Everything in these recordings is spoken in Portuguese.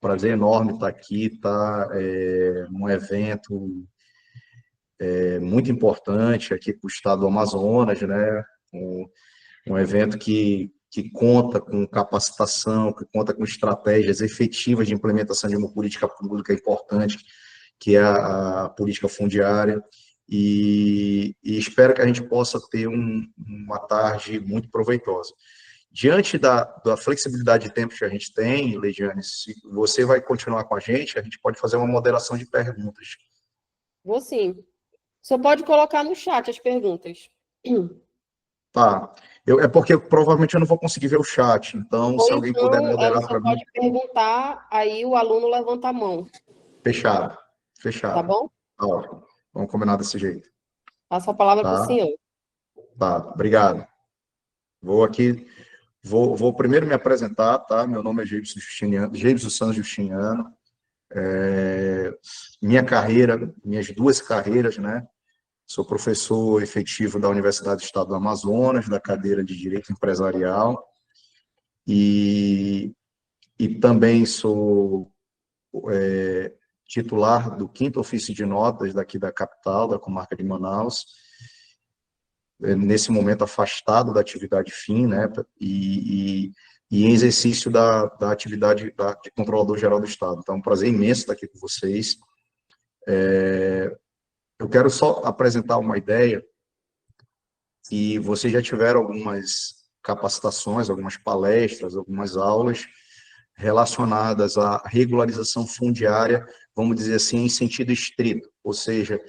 prazer enorme estar aqui, tá? Um evento muito importante aqui para o estado do Amazonas, né? Um evento que conta com capacitação, que conta com estratégias efetivas de implementação de uma política pública importante, que é a política fundiária, e espero que a gente possa ter uma tarde muito proveitosa. Diante da flexibilidade de tempo que a gente tem, Leidiane, se você vai continuar com a gente pode fazer uma moderação de perguntas. Vou sim. Só pode colocar no chat as perguntas. Tá. É porque provavelmente eu não vou conseguir ver o chat, então, se alguém puder moderar Você para mim. pode perguntar, aí o aluno levanta a mão. Fechado. Tá bom? Tá ótimo. Vamos combinar desse jeito. Passo a palavra para o Tá? senhor. Tá, obrigado. Vou primeiro me apresentar, tá? Meu nome é Geibson Santos Justiniano. Minhas duas carreiras, né? Sou professor efetivo da Universidade do Estado do Amazonas, da cadeira de Direito Empresarial, e também sou titular do 5º Ofício de Notas daqui da capital, da comarca de Manaus, nesse momento afastado da atividade fim, né, e em exercício da atividade de Controlador-Geral do Estado. Então, é um prazer imenso estar aqui com vocês. Eu quero só apresentar uma ideia, e vocês já tiveram algumas capacitações, algumas palestras, algumas aulas relacionadas à regularização fundiária, vamos dizer assim, em sentido estrito, ou seja,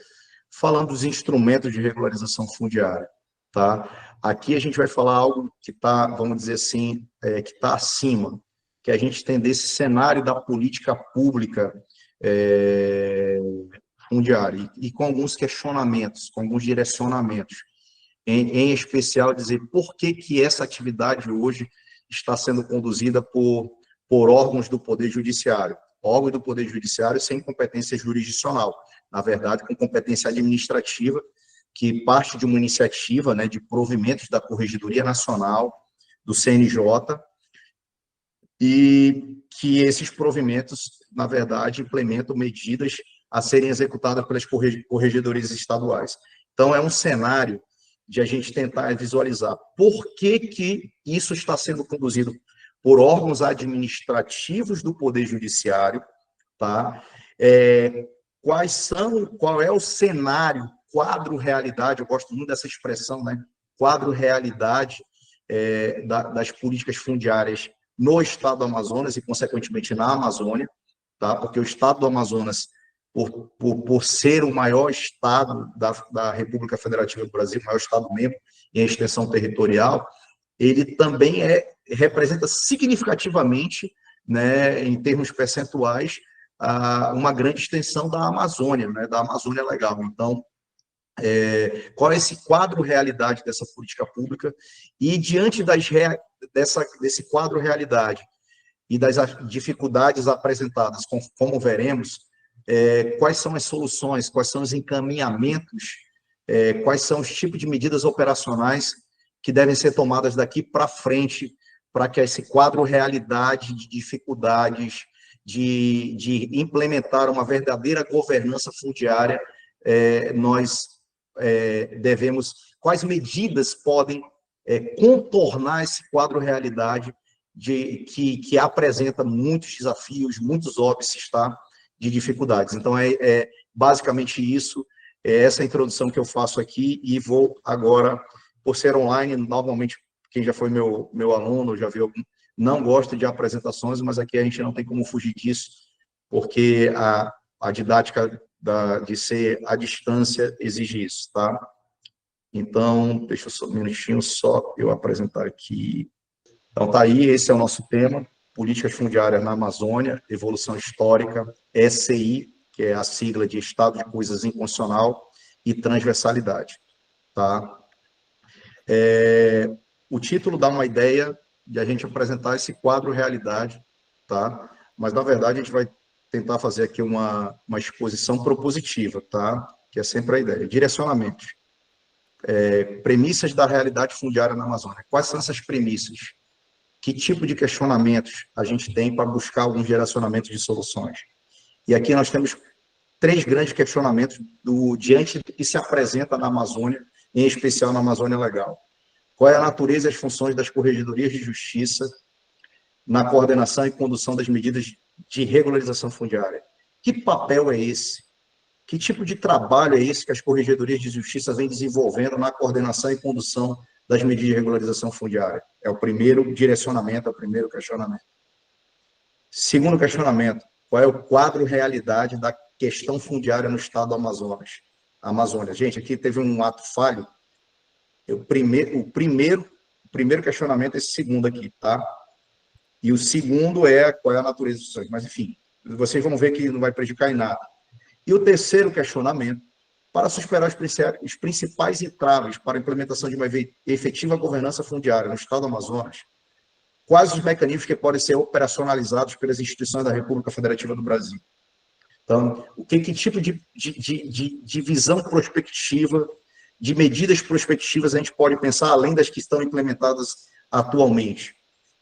falando dos instrumentos de regularização fundiária, tá? Aqui a gente vai falar algo que está, vamos dizer assim, que está acima, que a gente tem desse cenário da política pública fundiária, e com alguns questionamentos, com alguns direcionamentos, em especial dizer por que essa atividade hoje está sendo conduzida por órgãos do Poder Judiciário. Órgãos do Poder Judiciário sem competência jurisdicional, na verdade, com competência administrativa, que parte de uma iniciativa, né, de provimentos da Corregedoria Nacional, do CNJ, e que esses provimentos, na verdade, implementam medidas a serem executadas pelas corregedorias estaduais. Então, é um cenário de a gente tentar visualizar por que isso está sendo conduzido por órgãos administrativos do Poder Judiciário, tá? Qual é o cenário, quadro realidade, eu gosto muito dessa expressão, né? Quadro realidade das políticas fundiárias no estado do Amazonas e, consequentemente, na Amazônia, tá? Porque o estado do Amazonas, por ser o maior estado da República Federativa do Brasil, o maior estado membro em extensão territorial, ele também representa significativamente, né, em termos percentuais, uma grande extensão da Amazônia, né, da Amazônia Legal. Então, qual é esse quadro realidade dessa política pública? E diante desse quadro realidade e das dificuldades apresentadas, como veremos, quais são as soluções, quais são os encaminhamentos, quais são os tipos de medidas operacionais que devem ser tomadas daqui para frente, para que esse quadro realidade de dificuldades de implementar uma verdadeira governança fundiária, quais medidas podem contornar esse quadro realidade que apresenta muitos desafios, muitos óbices, tá? De dificuldades. Então, basicamente isso, essa introdução que eu faço aqui, e vou agora, por ser online, normalmente, quem já foi meu aluno, já viu, não gosta de apresentações, mas aqui a gente não tem como fugir disso, porque a didática de ser à distância exige isso, tá? Então, deixa eu só um minutinho, só eu apresentar aqui. Então, tá aí, esse é o nosso tema, Políticas Fundiárias na Amazônia, Evolução Histórica, ECI, que é a sigla de Estado de Coisas Inconstitucional, e Transversalidade, tá? O título dá uma ideia de a gente apresentar esse quadro realidade, tá? Mas, na verdade, a gente vai tentar fazer aqui uma exposição propositiva, tá? Que é sempre a ideia. Direcionamento. Premissas da realidade fundiária na Amazônia. Quais são essas premissas? que tipo de questionamentos a gente tem para buscar alguns direcionamentos de soluções. E aqui nós temos 3 grandes questionamentos diante do que se apresenta na Amazônia, em especial na Amazônia Legal. Qual é a natureza e as funções das corregedorias de justiça na coordenação e condução das medidas de regularização fundiária? Que papel é esse? Que tipo de trabalho é esse que as corregedorias de justiça vêm desenvolvendo na coordenação e condução das medidas de regularização fundiária? É o primeiro direcionamento, é o primeiro questionamento. Segundo questionamento, qual é o quadro realidade da questão fundiária no estado do Amazonas? Amazônia. Gente, aqui teve um ato falho. O primeiro questionamento é esse segundo aqui, tá? E o segundo é qual é a natureza dos sonhos. Mas, enfim, vocês vão ver que não vai prejudicar em nada. E o terceiro questionamento, para superar os principais entraves para a implementação de uma efetiva governança fundiária no estado do Amazonas, quais os mecanismos que podem ser operacionalizados pelas instituições da República Federativa do Brasil? Então, que tipo de visão prospectiva, de medidas prospectivas a gente pode pensar, além das que estão implementadas atualmente?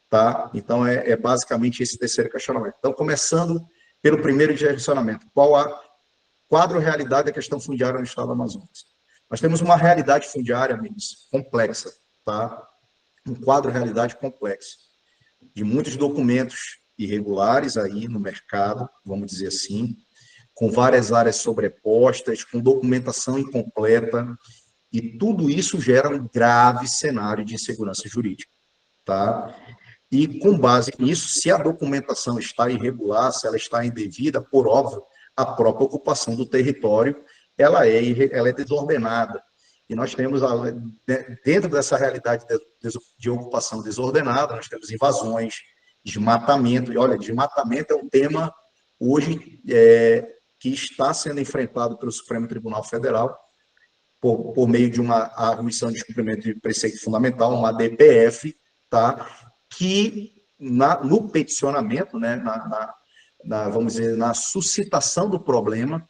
Tá? Então, é basicamente esse terceiro questionamento. Então, começando pelo primeiro direcionamento, qual a quadro realidade da questão fundiária no estado do Amazonas? Nós temos uma realidade fundiária, amigos, complexa, tá? Um quadro realidade complexo, de muitos documentos irregulares aí no mercado, vamos dizer assim, com várias áreas sobrepostas, com documentação incompleta, e tudo isso gera um grave cenário de insegurança jurídica, tá? E, com base nisso, se a documentação está irregular, se ela está indevida, por óbvio, a própria ocupação do território, ela é desordenada. E nós temos, dentro dessa realidade de ocupação desordenada, nós temos invasões, desmatamento. E, olha, desmatamento é um tema, hoje, que está sendo enfrentado pelo Supremo Tribunal Federal, por meio de uma arguição de descumprimento de preceito fundamental, uma DPF, tá? Que no peticionamento, né, vamos dizer, na suscitação do problema,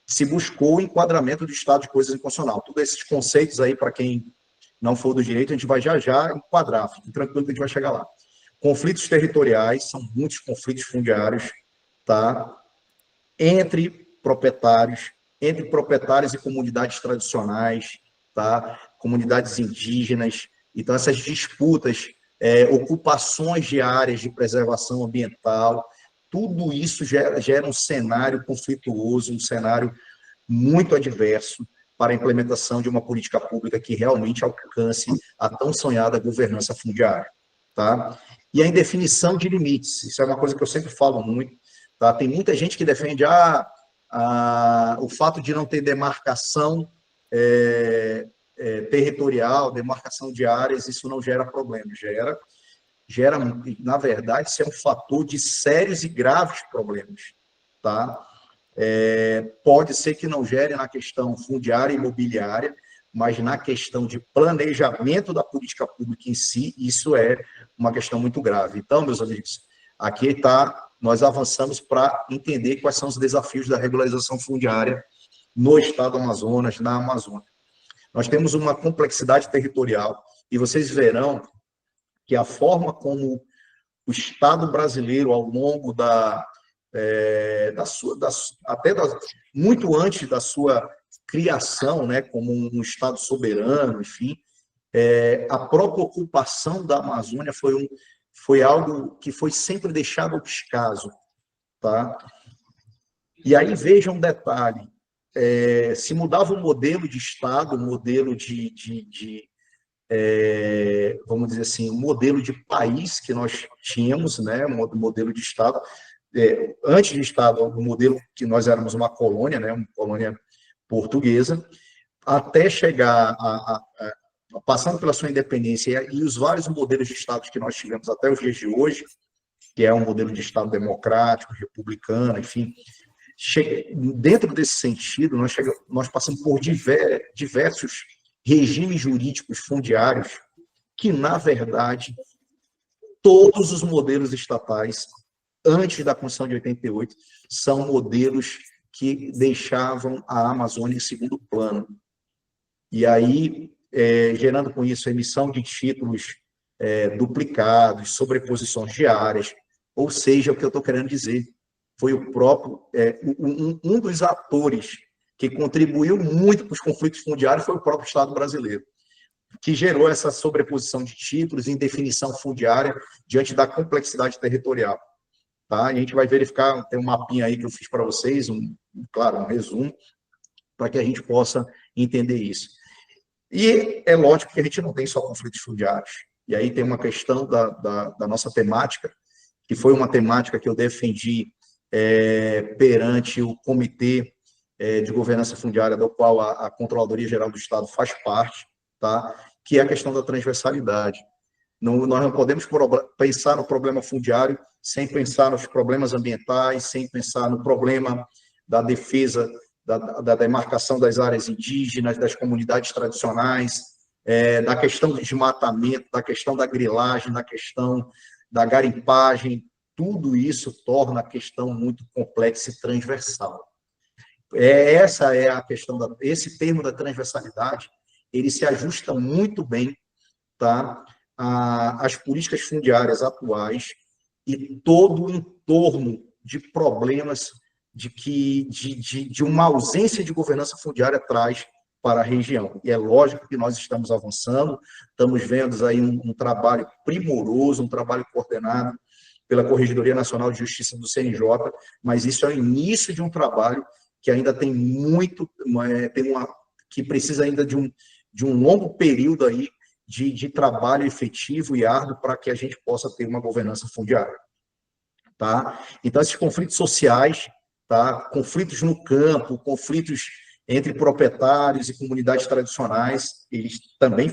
se buscou o enquadramento do estado de coisas inconstitucional. Todos esses conceitos aí, para quem não for do direito, a gente vai já enquadrar, fique tranquilo que a gente vai chegar lá. Conflitos territoriais, são muitos conflitos fundiários, tá? Entre proprietários e comunidades tradicionais, tá? Comunidades indígenas. Então, essas disputas, ocupações de áreas de preservação ambiental, tudo isso gera um cenário conflituoso, um cenário muito adverso para a implementação de uma política pública que realmente alcance a tão sonhada governança fundiária, tá? E a indefinição de limites, isso é uma coisa que eu sempre falo muito, tá? Tem muita gente que defende o fato de não ter demarcação territorial, demarcação de áreas, isso não gera problema, gera, na verdade, isso é um fator de sérios e graves problemas, tá? Pode ser que não gere na questão fundiária e imobiliária, mas na questão de planejamento da política pública em si, isso é uma questão muito grave. Então, meus amigos, aqui nós avançamos para entender quais são os desafios da regularização fundiária no estado do Amazonas, na Amazônia. Nós temos uma complexidade territorial, e vocês verão que a forma como o Estado brasileiro, ao longo muito antes da sua criação, né, como um Estado soberano, enfim, a própria ocupação da Amazônia foi algo que foi sempre deixado ao descaso, tá? E aí veja um detalhe, se mudava o modelo de Estado, o modelo vamos dizer assim, o modelo de país que nós tínhamos, né, o modelo de Estado, antes de Estado, o modelo que nós éramos uma colônia, né, uma colônia portuguesa, até chegar passando pela sua independência e os vários modelos de Estado que nós tivemos até os dias de hoje, que é um modelo de Estado democrático, republicano, enfim, dentro desse sentido, nós passamos por diversos regimes jurídicos fundiários que, na verdade, todos os modelos estatais, antes da Constituição de 88, são modelos que deixavam a Amazônia em segundo plano. E aí, gerando com isso a emissão de títulos duplicados, sobreposições de áreas, ou seja, o que eu estou querendo dizer, foi o próprio, um dos atores que contribuiu muito para os conflitos fundiários foi o próprio Estado brasileiro, que gerou essa sobreposição de títulos em definição fundiária diante da complexidade territorial. Tá? A gente vai verificar, tem um mapinha aí que eu fiz para vocês, claro, um resumo, para que a gente possa entender isso. E é lógico que a gente não tem só conflitos fundiários. E aí tem uma questão da nossa temática, que foi uma temática que eu defendi perante o Comitê de Governança Fundiária, do qual a Controladoria Geral do Estado faz parte, tá? Que é a questão da transversalidade. Nós não podemos pensar no problema fundiário sem pensar nos problemas ambientais, sem pensar no problema da defesa, da demarcação das áreas indígenas, das comunidades tradicionais, da questão do desmatamento, da questão da grilagem, da questão da garimpagem. Tudo isso torna a questão muito complexa e transversal. Essa é a questão, esse termo da transversalidade, ele se ajusta muito bem, tá, às políticas fundiárias atuais e todo o entorno de problemas de uma ausência de governança fundiária traz para a região. E é lógico que nós estamos avançando, estamos vendo aí um trabalho primoroso, um trabalho coordenado pela Corregedoria Nacional de Justiça do CNJ, mas isso é o início de um trabalho que ainda tem muito, que precisa ainda de um longo período aí de trabalho efetivo e árduo para que a gente possa ter uma governança fundiária. Tá? Então, esses conflitos sociais, tá? Conflitos no campo, conflitos entre proprietários e comunidades tradicionais, eles também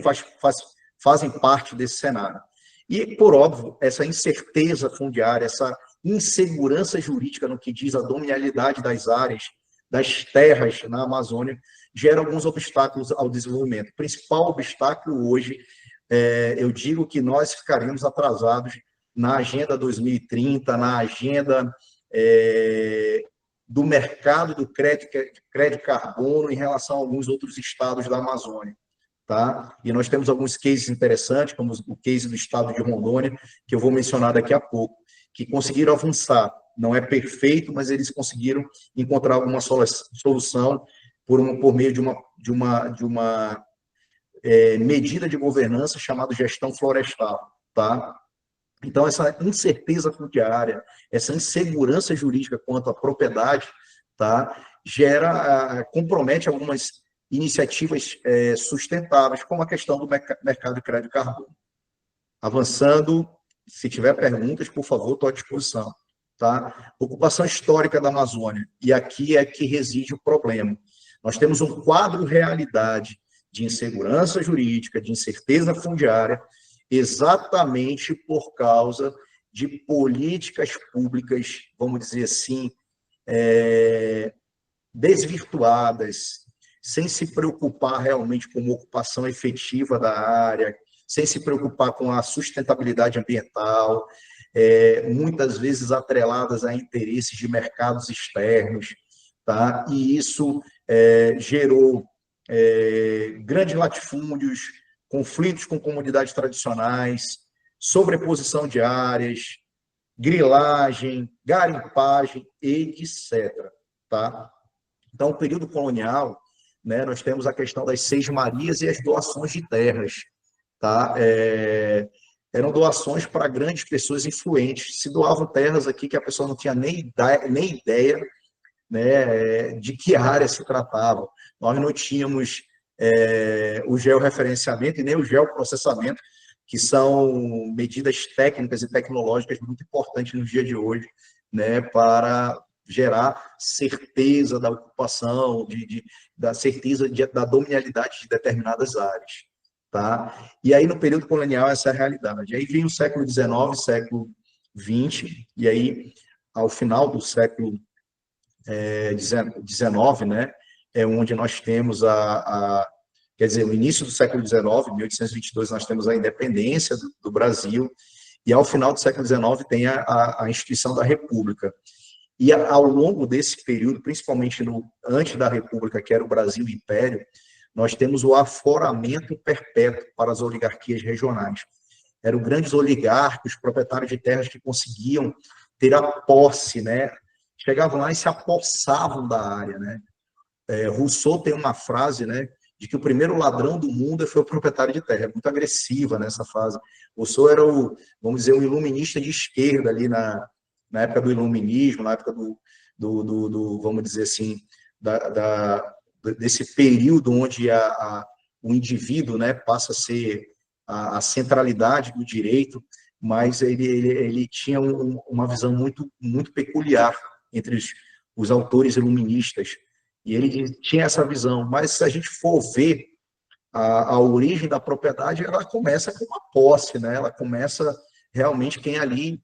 fazem parte desse cenário. E, por óbvio, essa incerteza fundiária, essa insegurança jurídica no que diz a dominialidade das áreas, das terras na Amazônia, gera alguns obstáculos ao desenvolvimento. O principal obstáculo hoje, eu digo que nós ficaremos atrasados na Agenda 2030, na agenda do mercado do crédito carbono em relação a alguns outros estados da Amazônia. Tá? E nós temos alguns cases interessantes, como o case do estado de Rondônia, que eu vou mencionar daqui a pouco, que conseguiram avançar. Não é perfeito, mas eles conseguiram encontrar alguma solução por meio de uma medida de governança chamada gestão florestal. Tá? Então, essa incerteza fundiária, essa insegurança jurídica quanto à propriedade, tá? Compromete algumas iniciativas sustentáveis, como a questão do mercado de crédito carbono. Avançando, se tiver perguntas, por favor, estou à disposição. Tá? Ocupação histórica da Amazônia, e aqui é que reside o problema. Nós temos um quadro realidade de insegurança jurídica, de incerteza fundiária, exatamente por causa de políticas públicas, vamos dizer assim, desvirtuadas, sem se preocupar realmente com uma ocupação efetiva da área, sem se preocupar com a sustentabilidade ambiental, muitas vezes atreladas a interesses de mercados externos, tá? E isso gerou grandes latifúndios, conflitos com comunidades tradicionais, sobreposição de áreas, grilagem, garimpagem, etc. Tá? Então, o período colonial, né, nós temos a questão das Seis Marias e as doações de terras. Tá? Eram doações para grandes pessoas influentes. Se doavam terras aqui que a pessoa não tinha nem ideia, né, de que área se tratava. Nós não tínhamos o georreferenciamento e nem o geoprocessamento, que são medidas técnicas e tecnológicas muito importantes no dia de hoje, né, para gerar certeza da ocupação, da certeza da dominialidade de determinadas áreas. Tá? E aí, no período colonial, essa é a realidade. Aí vem o século XIX, século XX, e aí, ao final do século XIX, né, é onde nós temos quer dizer, no início do século XIX, 1822, nós temos a independência do Brasil, e ao final do século XIX tem a instituição da República. E ao longo desse período, principalmente antes da República, que era o Brasil Império, nós temos o aforamento perpétuo para as oligarquias regionais. eram grandes oligarcas, proprietários de terras que conseguiam ter a posse, né? Chegavam lá e se apossavam da área, né? Rousseau tem uma frase, né, de que o primeiro ladrão do mundo foi o proprietário de terra. É muito agressiva nessa frase. Rousseau era vamos dizer, um iluminista de esquerda ali na época do iluminismo, na época vamos dizer assim, desse período onde o indivíduo, né, passa a ser a centralidade do direito, mas ele tinha uma visão muito, muito peculiar entre os autores iluministas. E ele tinha essa visão, mas se a gente for ver a origem da propriedade, ela começa com uma posse, né? Ela começa realmente quem ali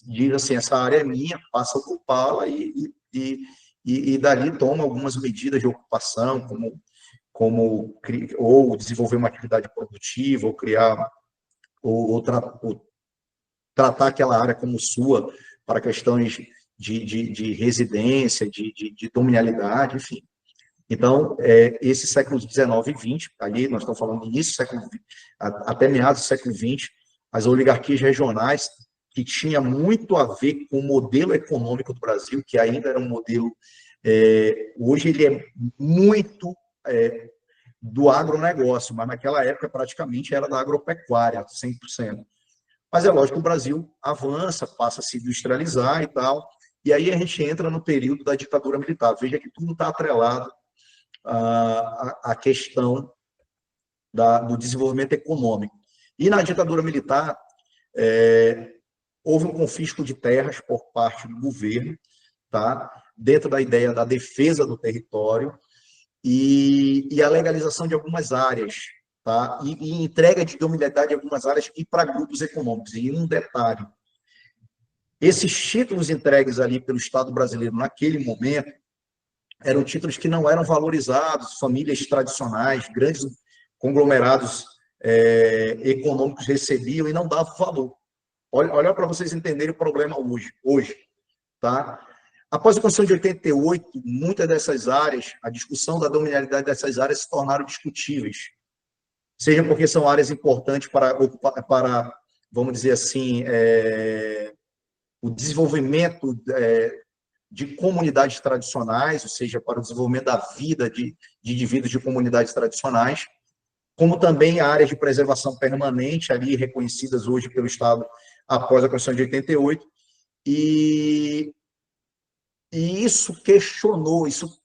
diz assim, essa área é minha, passa a ocupá-la e dali toma algumas medidas de ocupação, ou desenvolver uma atividade produtiva, ou criar, ou tratar aquela área como sua para questões de residência, de dominialidade, enfim. Então, esse século XIX e XX, ali nós estamos falando do início do século XX, até meados do século XX, as oligarquias regionais, que tinha muito a ver com o modelo econômico do Brasil, que ainda era um modelo, hoje ele é muito do agronegócio, mas naquela época praticamente era da agropecuária, 100%. Mas é lógico que o Brasil avança, passa a se industrializar e tal, e aí a gente entra no período da ditadura militar. Veja que tudo está atrelado à questão do desenvolvimento econômico. E na ditadura militar, houve um confisco de terras por parte do governo, tá? Dentro da ideia da defesa do território e a legalização de algumas áreas, tá? E entrega de dominialidade de algumas áreas e para grupos econômicos. E um detalhe, esses títulos entregues ali pelo Estado brasileiro naquele momento eram títulos que não eram valorizados, famílias tradicionais, grandes conglomerados econômicos recebiam e não davam valor. Olha para vocês entenderem o problema hoje, tá? Após a Constituição de 88, muitas dessas áreas, a discussão da dominialidade dessas áreas se tornaram discutíveis, seja porque são áreas importantes para vamos dizer assim, o desenvolvimento de comunidades tradicionais, ou seja, para o desenvolvimento da vida de indivíduos de comunidades tradicionais, como também áreas de preservação permanente, ali reconhecidas hoje pelo Estado após a Constituição de 88, e isso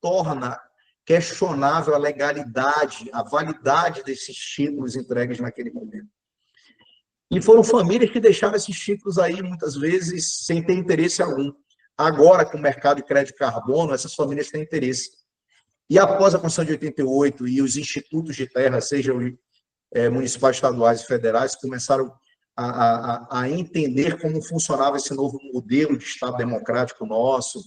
torna questionável a legalidade, a validade desses títulos entregues naquele momento. E foram famílias que deixaram esses títulos aí, muitas vezes, sem ter interesse algum. Agora, com o mercado de crédito carbono, essas famílias têm interesse. E após a Constituição de 88 e os institutos de terra, sejam municipais, estaduais e federais, começaram a entender como funcionava esse novo modelo de Estado democrático nosso,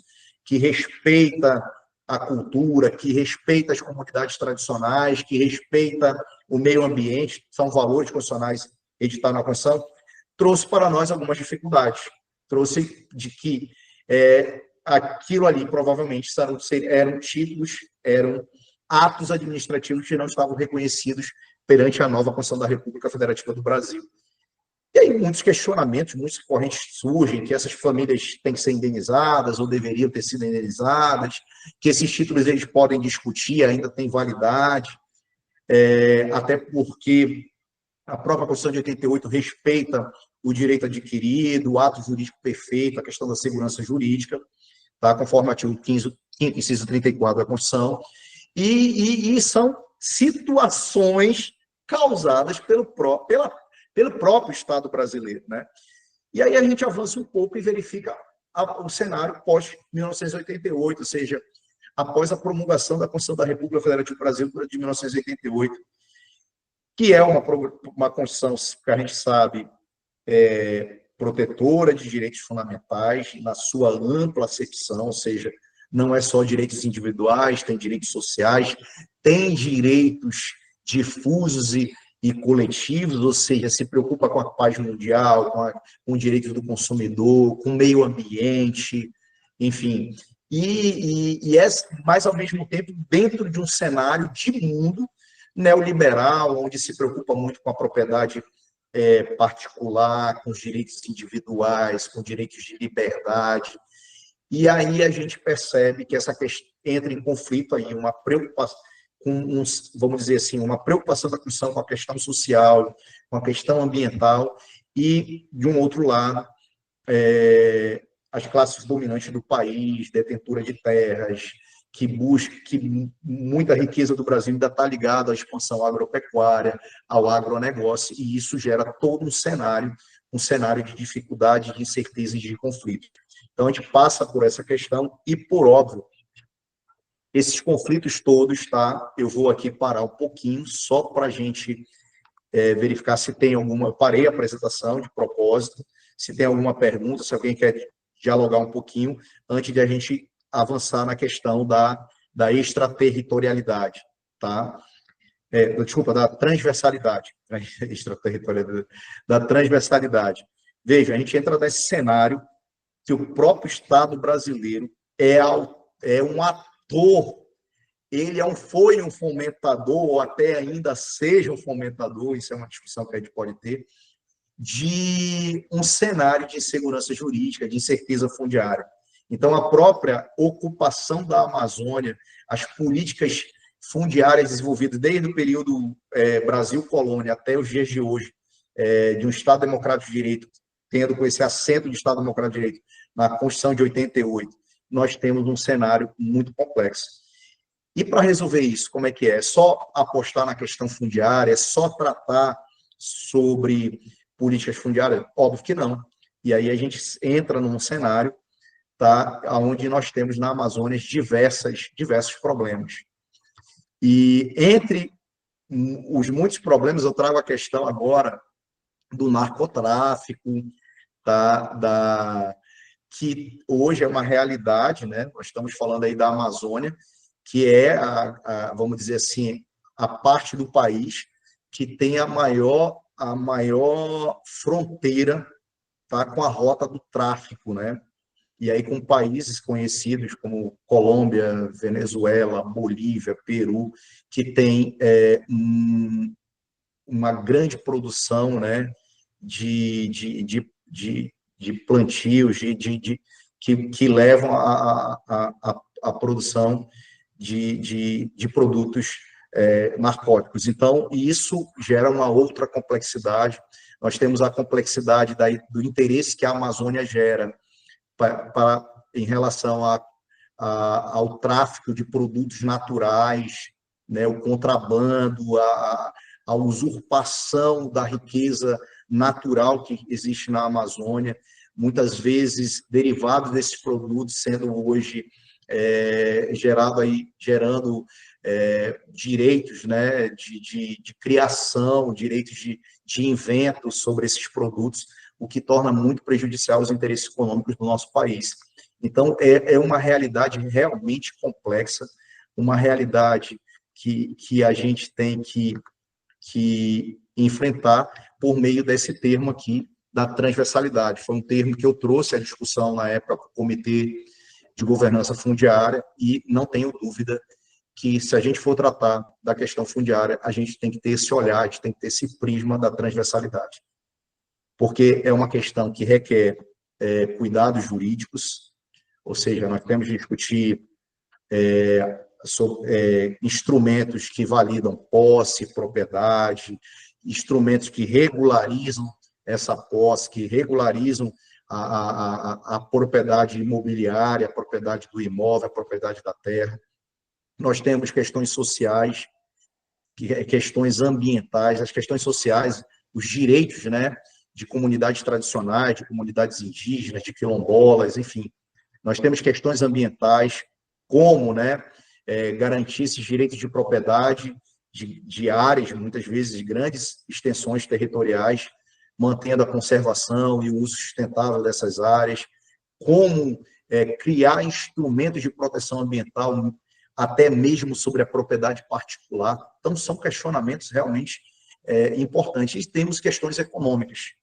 que respeita a cultura, que respeita as comunidades tradicionais, que respeita o meio ambiente, são valores constitucionais editados na Constituição, trouxe para nós algumas dificuldades. Trouxe de que aquilo ali provavelmente eram títulos, eram atos administrativos que não estavam reconhecidos perante a nova Constituição da República Federativa do Brasil. E aí muitos questionamentos, muitas correntes surgem, que essas famílias têm que ser indenizadas ou deveriam ter sido indenizadas, que esses títulos eles podem discutir, ainda têm validade, até porque a própria Constituição de 88 respeita o direito adquirido, o ato jurídico perfeito, a questão da segurança jurídica, tá? Conforme o artigo 5º, inciso 34 da Constituição, e são situações causadas pelo próprio Estado brasileiro, né? E aí a gente avança um pouco e verifica o cenário pós-1988, ou seja, após a promulgação da Constituição da República Federativa do Brasil de 1988, que é uma Constituição que a gente sabe protetora de direitos fundamentais na sua ampla acepção, ou seja, não é só direitos individuais, tem direitos sociais, tem direitos difusos e coletivos, ou seja, se preocupa com a paz mundial, com o direito do consumidor, com o meio ambiente, enfim. Mas, ao mesmo tempo, dentro de um cenário de mundo neoliberal, onde se preocupa muito com a propriedade particular, com os direitos individuais, com direitos de liberdade. E aí a gente percebe que essa questão entra em conflito aí, uma preocupação, vamos dizer assim, uma preocupação da Constituição com a questão social, com a questão ambiental, e, de um outro lado, as classes dominantes do país, detentora de terras, que muita riqueza do Brasil ainda está ligada à expansão agropecuária, ao agronegócio, e isso gera todo um cenário de dificuldade, de incerteza e de conflito. Então, a gente passa por essa questão e, por óbvio, esses conflitos todos, tá? Eu vou aqui parar um pouquinho, só para a gente verificar se tem alguma... Eu parei a apresentação de propósito, se tem alguma pergunta, se alguém quer dialogar um pouquinho, antes de a gente avançar na questão da extraterritorialidade, tá? Desculpa, da transversalidade, extraterritorialidade, da transversalidade. Veja, a gente entra nesse cenário que o próprio Estado brasileiro é um ator, ele foi um fomentador, ou até ainda seja um fomentador, isso é uma discussão que a gente pode ter, de um cenário de insegurança jurídica, de incerteza fundiária. Então, a própria ocupação da Amazônia, as políticas fundiárias desenvolvidas desde o período Brasil-Colônia até os dias de hoje, de um Estado Democrático de Direito, tendo com esse assento de Estado Democrático de Direito na Constituição de 88, nós temos um cenário muito complexo. E para resolver isso, como é que é? É só apostar na questão fundiária? É só tratar sobre políticas fundiárias? Óbvio que não. E aí a gente entra num cenário, tá, onde nós temos na Amazônia diversos problemas. E entre os muitos problemas, eu trago a questão agora do narcotráfico, tá, que hoje é uma realidade, né? Nós estamos falando aí da Amazônia, que é, vamos dizer assim, a parte do país que tem a maior fronteira, tá, com a rota do tráfico, né? E aí com países conhecidos como Colômbia, Venezuela, Bolívia, Peru, que tem uma grande produção, né, de plantios, que levam à produção de produtos narcóticos. Então, isso gera uma outra complexidade. Nós temos a complexidade do interesse que a Amazônia gera em relação ao tráfico de produtos naturais, né, o contrabando, a usurpação da riqueza natural que existe na Amazônia, muitas vezes derivado desses produtos sendo hoje gerando direitos, né, de criação, direitos de invento sobre esses produtos, o que torna muito prejudicial os interesses econômicos do nosso país. Então, é uma realidade realmente complexa, uma realidade que a gente tem que enfrentar por meio desse termo aqui, da transversalidade. Foi um termo que eu trouxe à discussão na época do Comitê de Governança Fundiária, e não tenho dúvida que, se a gente for tratar da questão fundiária, a gente tem que ter esse olhar, a gente tem que ter esse prisma da transversalidade. Porque é uma questão que requer cuidados jurídicos, ou seja, nós temos que discutir sobre instrumentos que validam posse, propriedade, instrumentos que regularizam essa posse, que regularizam a propriedade imobiliária, a propriedade do imóvel, a propriedade da terra. Nós temos questões sociais, questões ambientais, as questões sociais, os direitos, né, de comunidades tradicionais, de comunidades indígenas, de quilombolas, enfim. Nós temos questões ambientais, como, né, garantir esses direitos de propriedade de áreas, muitas vezes de grandes extensões territoriais, mantendo a conservação e o uso sustentável dessas áreas, como criar instrumentos de proteção ambiental, até mesmo sobre a propriedade particular. Então, são questionamentos realmente importantes. E temos questões econômicas.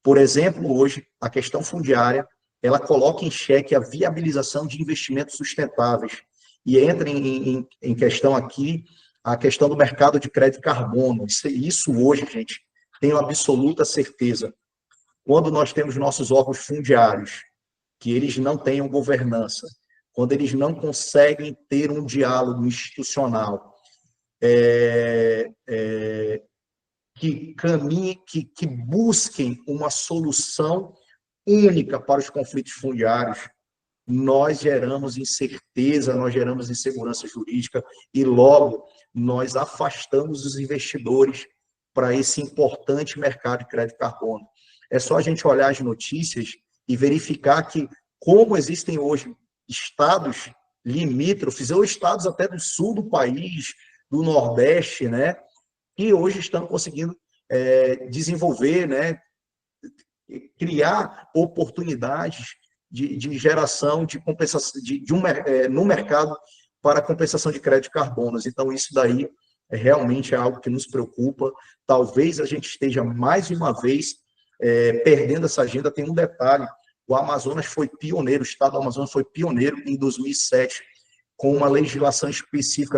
Por exemplo, hoje, a questão fundiária, ela coloca em xeque a viabilização de investimentos sustentáveis. E entra em questão aqui a questão do mercado de crédito carbono. Isso hoje, gente, tenho absoluta certeza, quando nós temos nossos órgãos fundiários, que eles não tenham governança, quando eles não conseguem ter um diálogo institucional, que caminhem, que busquem uma solução única para os conflitos fundiários, nós geramos incerteza, nós geramos insegurança jurídica e, logo, nós afastamos os investidores para esse importante mercado de crédito carbono. É só a gente olhar as notícias e verificar que, como existem hoje estados limítrofes, ou estados até do sul do país, do Nordeste, né, que hoje estão conseguindo desenvolver, né, criar oportunidades de geração de compensação no mercado para compensação de crédito de carbonos. Então, isso daí realmente é algo que nos preocupa. Talvez a gente esteja, mais uma vez, perdendo essa agenda. Tem um detalhe: o Amazonas foi pioneiro, o estado do Amazonas foi pioneiro em 2007, com uma legislação específica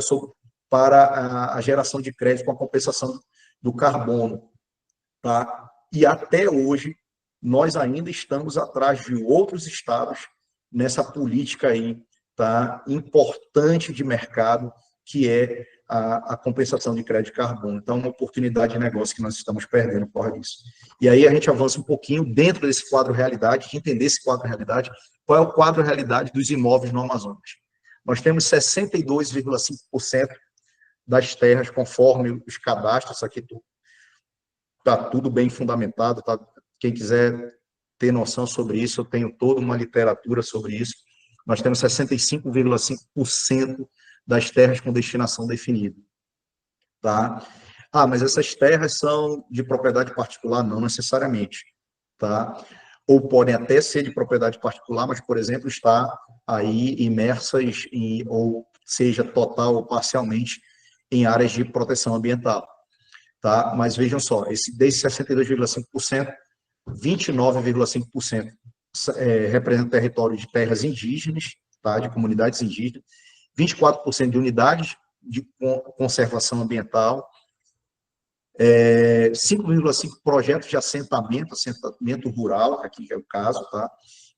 para a geração de crédito com a compensação do carbono. Tá? E até hoje, nós ainda estamos atrás de outros estados nessa política aí, tá, importante de mercado, que é a compensação de crédito de carbono. Então, é uma oportunidade de negócio que nós estamos perdendo por causa disso. E aí a gente avança um pouquinho dentro desse quadro realidade, de entender esse quadro realidade. Qual é o quadro realidade dos imóveis no Amazonas? Nós temos 62,5% das terras, conforme os cadastros, aqui está tudo bem fundamentado, tá? Quem quiser ter noção sobre isso, eu tenho toda uma literatura sobre isso. Nós temos 65,5% das terras com destinação definida. Tá? Mas essas terras são de propriedade particular? Não necessariamente. Tá? Ou podem até ser de propriedade particular, mas, por exemplo, está aí imersas, ou seja, total ou parcialmente, em áreas de proteção ambiental. Tá? Mas vejam só, desses 62,5%, 29,5% representa território de terras indígenas, tá? De comunidades indígenas, 24% de unidades de conservação ambiental, 5,5% projetos de assentamento rural, aqui é o caso, tá?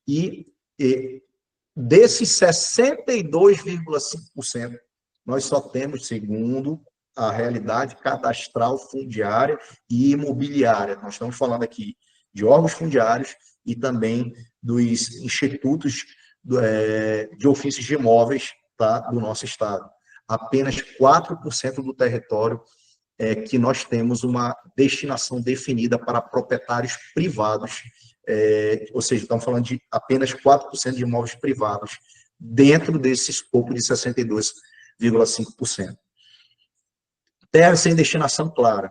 E desses 62,5%, nós só temos, segundo a realidade cadastral, fundiária e imobiliária. Nós estamos falando aqui de órgãos fundiários e também dos institutos de ofícios de imóveis, tá, do nosso estado. Apenas 4% do território que nós temos uma destinação definida para proprietários privados, ou seja, estamos falando de apenas 4% de imóveis privados, dentro desse escopo de 62,5%. Terra sem destinação clara,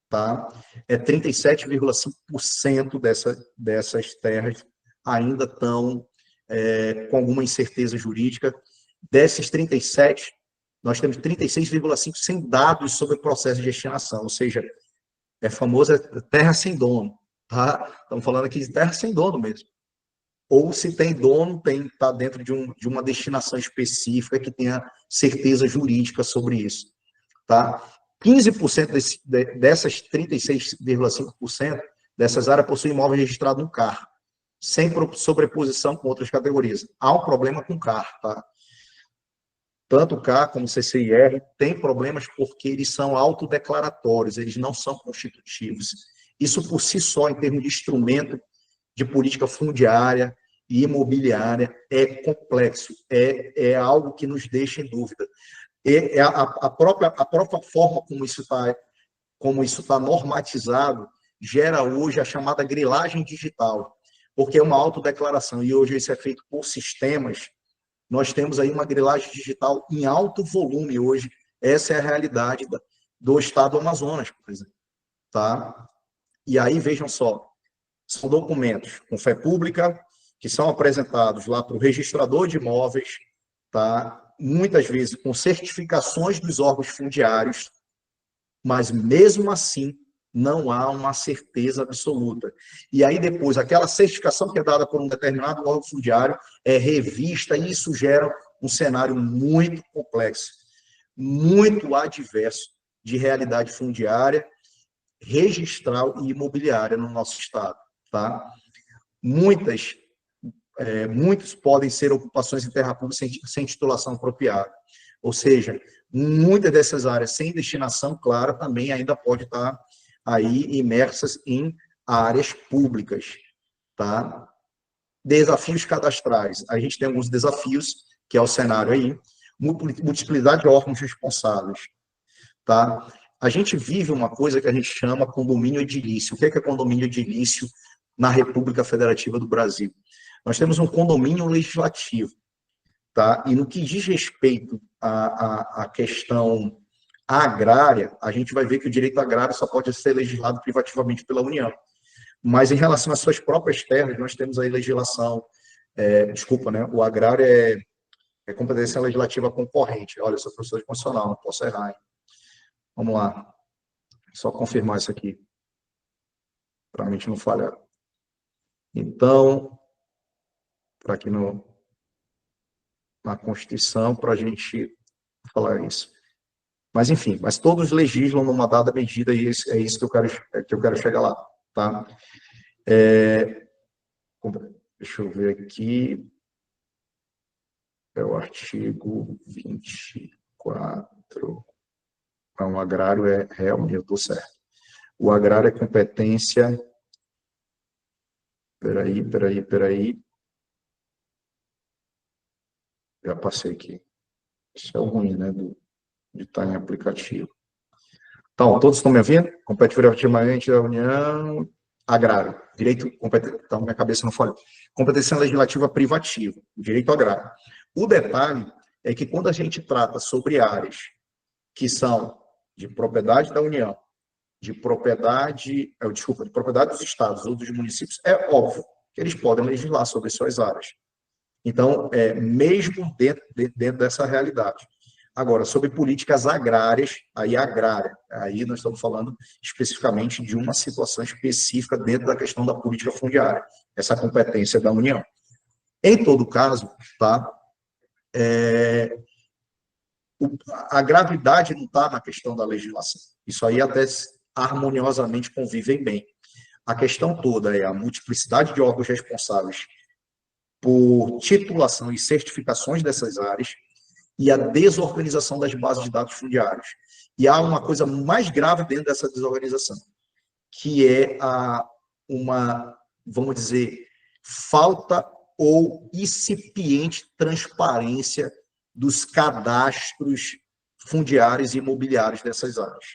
tá? 37,5% dessas terras ainda estão com alguma incerteza jurídica. Desses 37, nós temos 36,5% sem dados sobre o processo de destinação, ou seja, é famosa terra sem dono, tá? Estamos falando aqui de terra sem dono mesmo. Ou se tem dono, está dentro de uma destinação específica que tenha certeza jurídica sobre isso. Tá? 15% dessas 36,5% dessas áreas possuem imóvel registrado no CAR, sem sobreposição com outras categorias. Há um problema com o CAR, tá? Tanto o CAR como o CCIR tem problemas porque eles são autodeclaratórios, eles não são constitutivos. Isso por si só, em termos de instrumento de política fundiária e imobiliária, é complexo, é algo que nos deixa em dúvida. A própria forma como isso está normatizado gera hoje a chamada grilagem digital, porque é uma autodeclaração, e hoje isso é feito por sistemas. Nós temos aí uma grilagem digital em alto volume hoje. Essa é a realidade do estado do Amazonas, por exemplo. Tá? E aí, vejam só, são documentos com fé pública, que são apresentados lá para o registrador de imóveis, tá? Muitas vezes com certificações dos órgãos fundiários, mas mesmo assim não há uma certeza absoluta. E aí depois, aquela certificação que é dada por um determinado órgão fundiário é revista, e isso gera um cenário muito complexo, muito adverso de realidade fundiária registral e imobiliária no nosso estado, tá? Muitos podem ser ocupações em terra pública sem titulação apropriada. Ou seja, muitas dessas áreas sem destinação clara também ainda pode estar aí imersas em áreas públicas, tá? Desafios cadastrais. A gente tem alguns desafios, que é o cenário aí, multiplicidade de órgãos responsáveis, tá? A gente vive uma coisa que a gente chama condomínio edilício. O que é condomínio edilício na República Federativa do Brasil? Nós temos um condomínio legislativo, tá? E no que diz respeito à questão agrária, a gente vai ver que o direito agrário só pode ser legislado privativamente pela União. Mas em relação às suas próprias terras, nós temos aí legislação, o agrário é competência legislativa concorrente. Olha, eu sou professor de constitucional, não posso errar, hein? Vamos lá. Só confirmar isso aqui, para a gente não falhar. Então, para aqui na Constituição, para a gente falar isso. Mas, enfim, todos legislam numa dada medida e é isso que eu quero chegar lá, tá? Deixa eu ver aqui. É o artigo 24. Então, o agrário realmente, eu estou certo. O agrário é competência... Peraí. Já passei aqui. Isso é o ruim, né, de estar em aplicativo. Então, todos estão me ouvindo? Compete privativamente da União... Agrário. Direito... Então, minha cabeça não falha. Competência legislativa privativa. Direito agrário. O detalhe é que quando a gente trata sobre áreas que são de propriedade da União, de propriedade dos estados ou dos municípios, é óbvio que eles podem legislar sobre suas áreas. Então, mesmo dentro dessa realidade. Agora, sobre políticas agrárias, aí nós estamos falando especificamente de uma situação específica dentro da questão da política fundiária, essa competência da União. Em todo caso, tá? A gravidade não está na questão da legislação. Isso aí até harmoniosamente convivem bem. A questão toda é a multiplicidade de órgãos responsáveis por titulação e certificações dessas áreas e a desorganização das bases de dados fundiários. E há uma coisa mais grave dentro dessa desorganização, que é vamos dizer, falta ou incipiente transparência dos cadastros fundiários e imobiliários dessas áreas.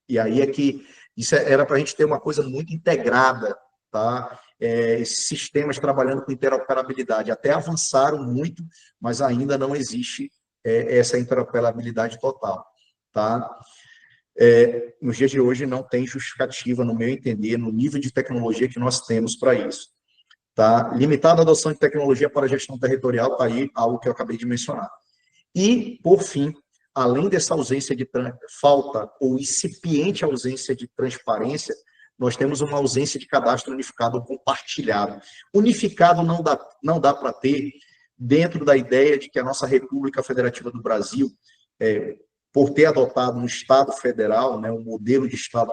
E aí é que isso era para a gente ter uma coisa muito integrada, tá? Esses sistemas trabalhando com interoperabilidade até avançaram muito, mas ainda não existe essa interoperabilidade total, tá? Nos dias de hoje não tem justificativa, no meu entender, no nível de tecnologia que nós temos para isso. Tá? Limitada a adoção de tecnologia para a gestão territorial, está aí algo que eu acabei de mencionar. E, por fim, além dessa ausência de falta ou incipiente ausência de transparência, nós temos uma ausência de cadastro unificado ou compartilhado. Unificado não dá para ter dentro da ideia de que a nossa República Federativa do Brasil, por ter adotado no Estado federal, né, um modelo de Estado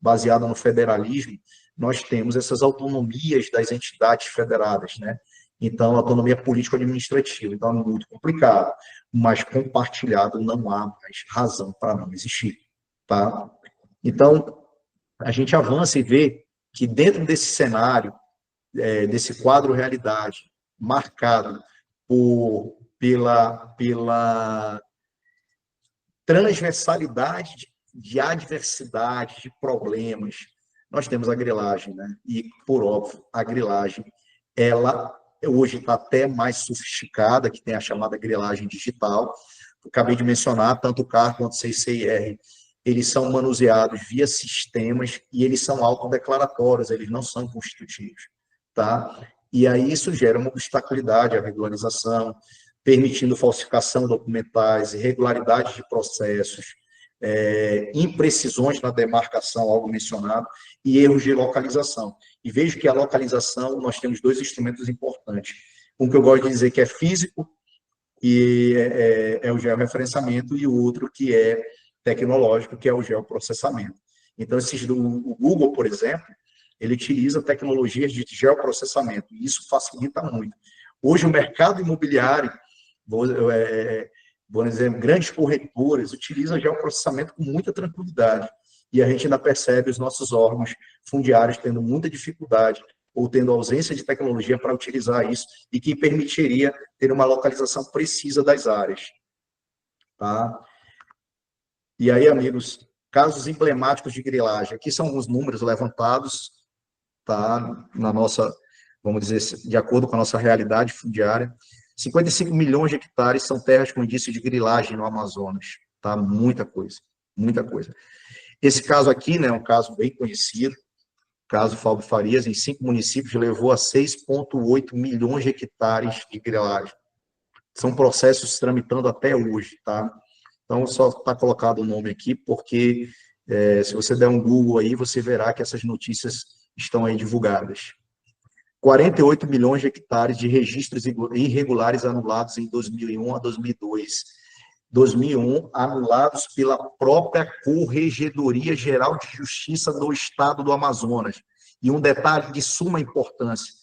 baseado no federalismo, nós temos essas autonomias das entidades federadas, né? Então, autonomia político-administrativa. Então, é muito complicado, mas compartilhado não há mais razão para não existir, tá? Então, a gente avança e vê que dentro desse cenário, desse quadro realidade, marcado pela transversalidade de adversidade, de problemas, nós temos a grilagem, né? E, por óbvio, a grilagem, ela hoje está até mais sofisticada, que tem a chamada grilagem digital. Eu acabei de mencionar, tanto o CAR quanto o CICR, eles são manuseados via sistemas e eles são autodeclaratórios, eles não são constitutivos, tá? E aí isso gera uma obstaculidade à regularização, permitindo falsificação documentais, irregularidades de processos, imprecisões na demarcação, algo mencionado, e erros de localização. E vejo que a localização, nós temos dois instrumentos importantes. Um que eu gosto de dizer que é físico, e é o georreferenciamento, e o outro que é tecnológico, que é o geoprocessamento. Então, o Google, por exemplo, ele utiliza tecnologias de geoprocessamento, e isso facilita muito. Hoje, o mercado imobiliário, vou dizer, grandes corretoras utilizam geoprocessamento com muita tranquilidade, e a gente ainda percebe os nossos órgãos fundiários tendo muita dificuldade ou tendo ausência de tecnologia para utilizar isso, e que permitiria ter uma localização precisa das áreas. Tá? E aí, amigos, casos emblemáticos de grilagem. Aqui são os números levantados, tá? Na nossa, vamos dizer, de acordo com a nossa realidade fundiária. 55 milhões de hectares são terras com indício de grilagem no Amazonas. Tá? Muita coisa, muita coisa. Esse caso aqui, né, é um caso bem conhecido, caso Fábio Farias, em 5 municípios, levou a 6,8 milhões de hectares de grilagem. São processos tramitando até hoje, tá? Então, só está colocado o nome aqui, porque se você der um Google aí, você verá que essas notícias estão aí divulgadas. 48 milhões de hectares de registros irregulares anulados em 2001 a 2002. 2001, anulados pela própria Corregedoria Geral de Justiça do Estado do Amazonas. E um detalhe de suma importância.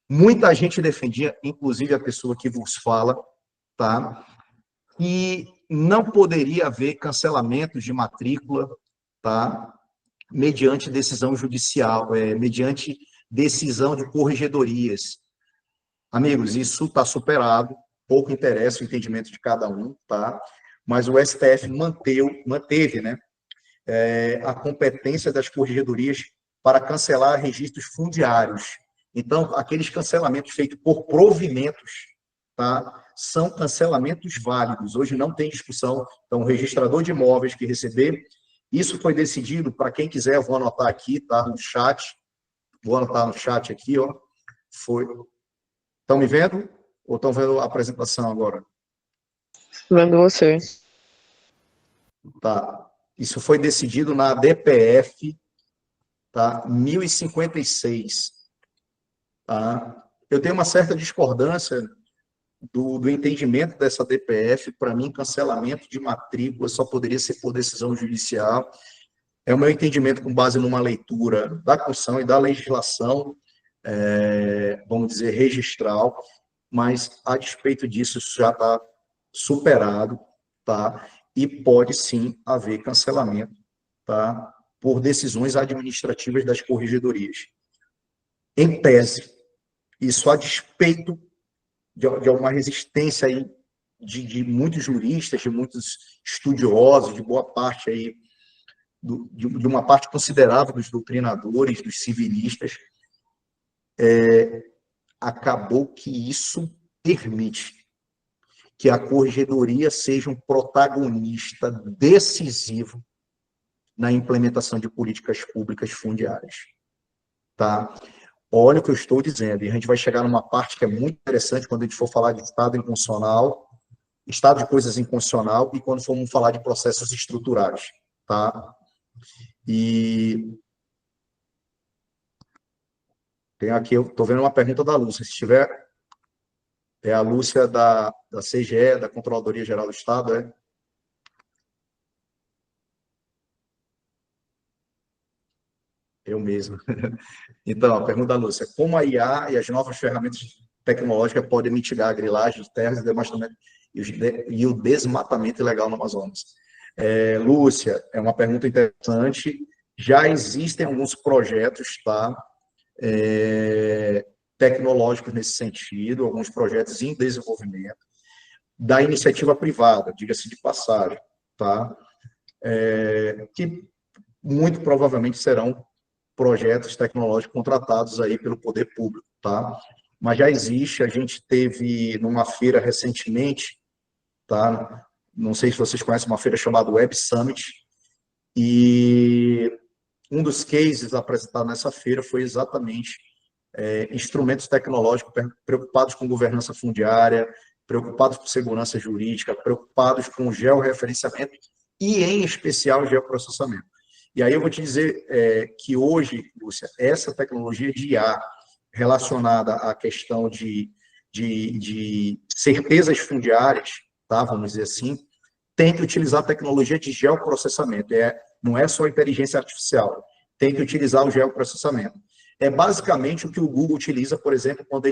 Muita gente defendia, inclusive a pessoa que vos fala, tá? Que não poderia haver cancelamentos de matrícula, tá? Mediante decisão judicial, mediante decisão de corregedorias. Amigos, isso está superado, pouco interessa o entendimento de cada um, tá? Mas o STF manteve, né, a competência das corregedorias para cancelar registros fundiários. Então, aqueles cancelamentos feitos por provimentos, tá, são cancelamentos válidos. Hoje não tem discussão. Então, o registrador de imóveis que receber, isso foi decidido, para quem quiser, eu vou anotar aqui, tá, no chat. Vou anotar no chat aqui, ó. Estão me vendo? Ou estão vendo a apresentação agora? Vendo você. Tá. Isso foi decidido na DPF, tá? 1056. Tá? Eu tenho uma certa discordância do entendimento dessa DPF. Para mim, cancelamento de matrícula só poderia ser por decisão judicial. É o meu entendimento com base numa leitura da Constituição e da legislação, vamos dizer, registral, mas, a despeito disso, isso já está superado, tá? E pode, sim, haver cancelamento, tá? Por decisões administrativas das corregedorias. Em tese, isso a despeito de uma resistência aí de muitos juristas, de muitos estudiosos, de boa parte aí, de uma parte considerável dos doutrinadores, dos civilistas, acabou que isso permite que a corregedoria seja um protagonista decisivo na implementação de políticas públicas fundiárias. Tá? Olha o que eu estou dizendo, e a gente vai chegar numa parte que é muito interessante quando a gente for falar de estado inconstitucional, estado de coisas inconstitucional, e quando formos falar de processos estruturais. Tá? E tem aqui, eu estou vendo uma pergunta da Lúcia, se tiver, é a Lúcia da CGE, da Controladoria Geral do Estado, é? Eu mesmo. Então, a pergunta da Lúcia, como a IA e as novas ferramentas tecnológicas podem mitigar a grilagem de terras e o desmatamento ilegal no Amazonas? Lúcia, é uma pergunta interessante. Já existem alguns projetos, tá? Tecnológicos nesse sentido, alguns projetos em desenvolvimento, da iniciativa privada, diga-se de passagem, tá? Que muito provavelmente serão projetos tecnológicos contratados aí pelo poder público, tá? Mas já existe, a gente teve numa feira recentemente, tá? Não sei se vocês conhecem uma feira chamada Web Summit, e um dos cases apresentados nessa feira foi exatamente instrumentos tecnológicos preocupados com governança fundiária, preocupados com segurança jurídica, preocupados com georreferenciamento e, em especial, geoprocessamento. E aí eu vou te dizer que hoje, Lúcia, essa tecnologia de IA relacionada à questão de certezas fundiárias, tá, vamos dizer assim, tem que utilizar a tecnologia de geoprocessamento. Não é só inteligência artificial. Tem que utilizar o geoprocessamento. É basicamente o que o Google utiliza, por exemplo, quando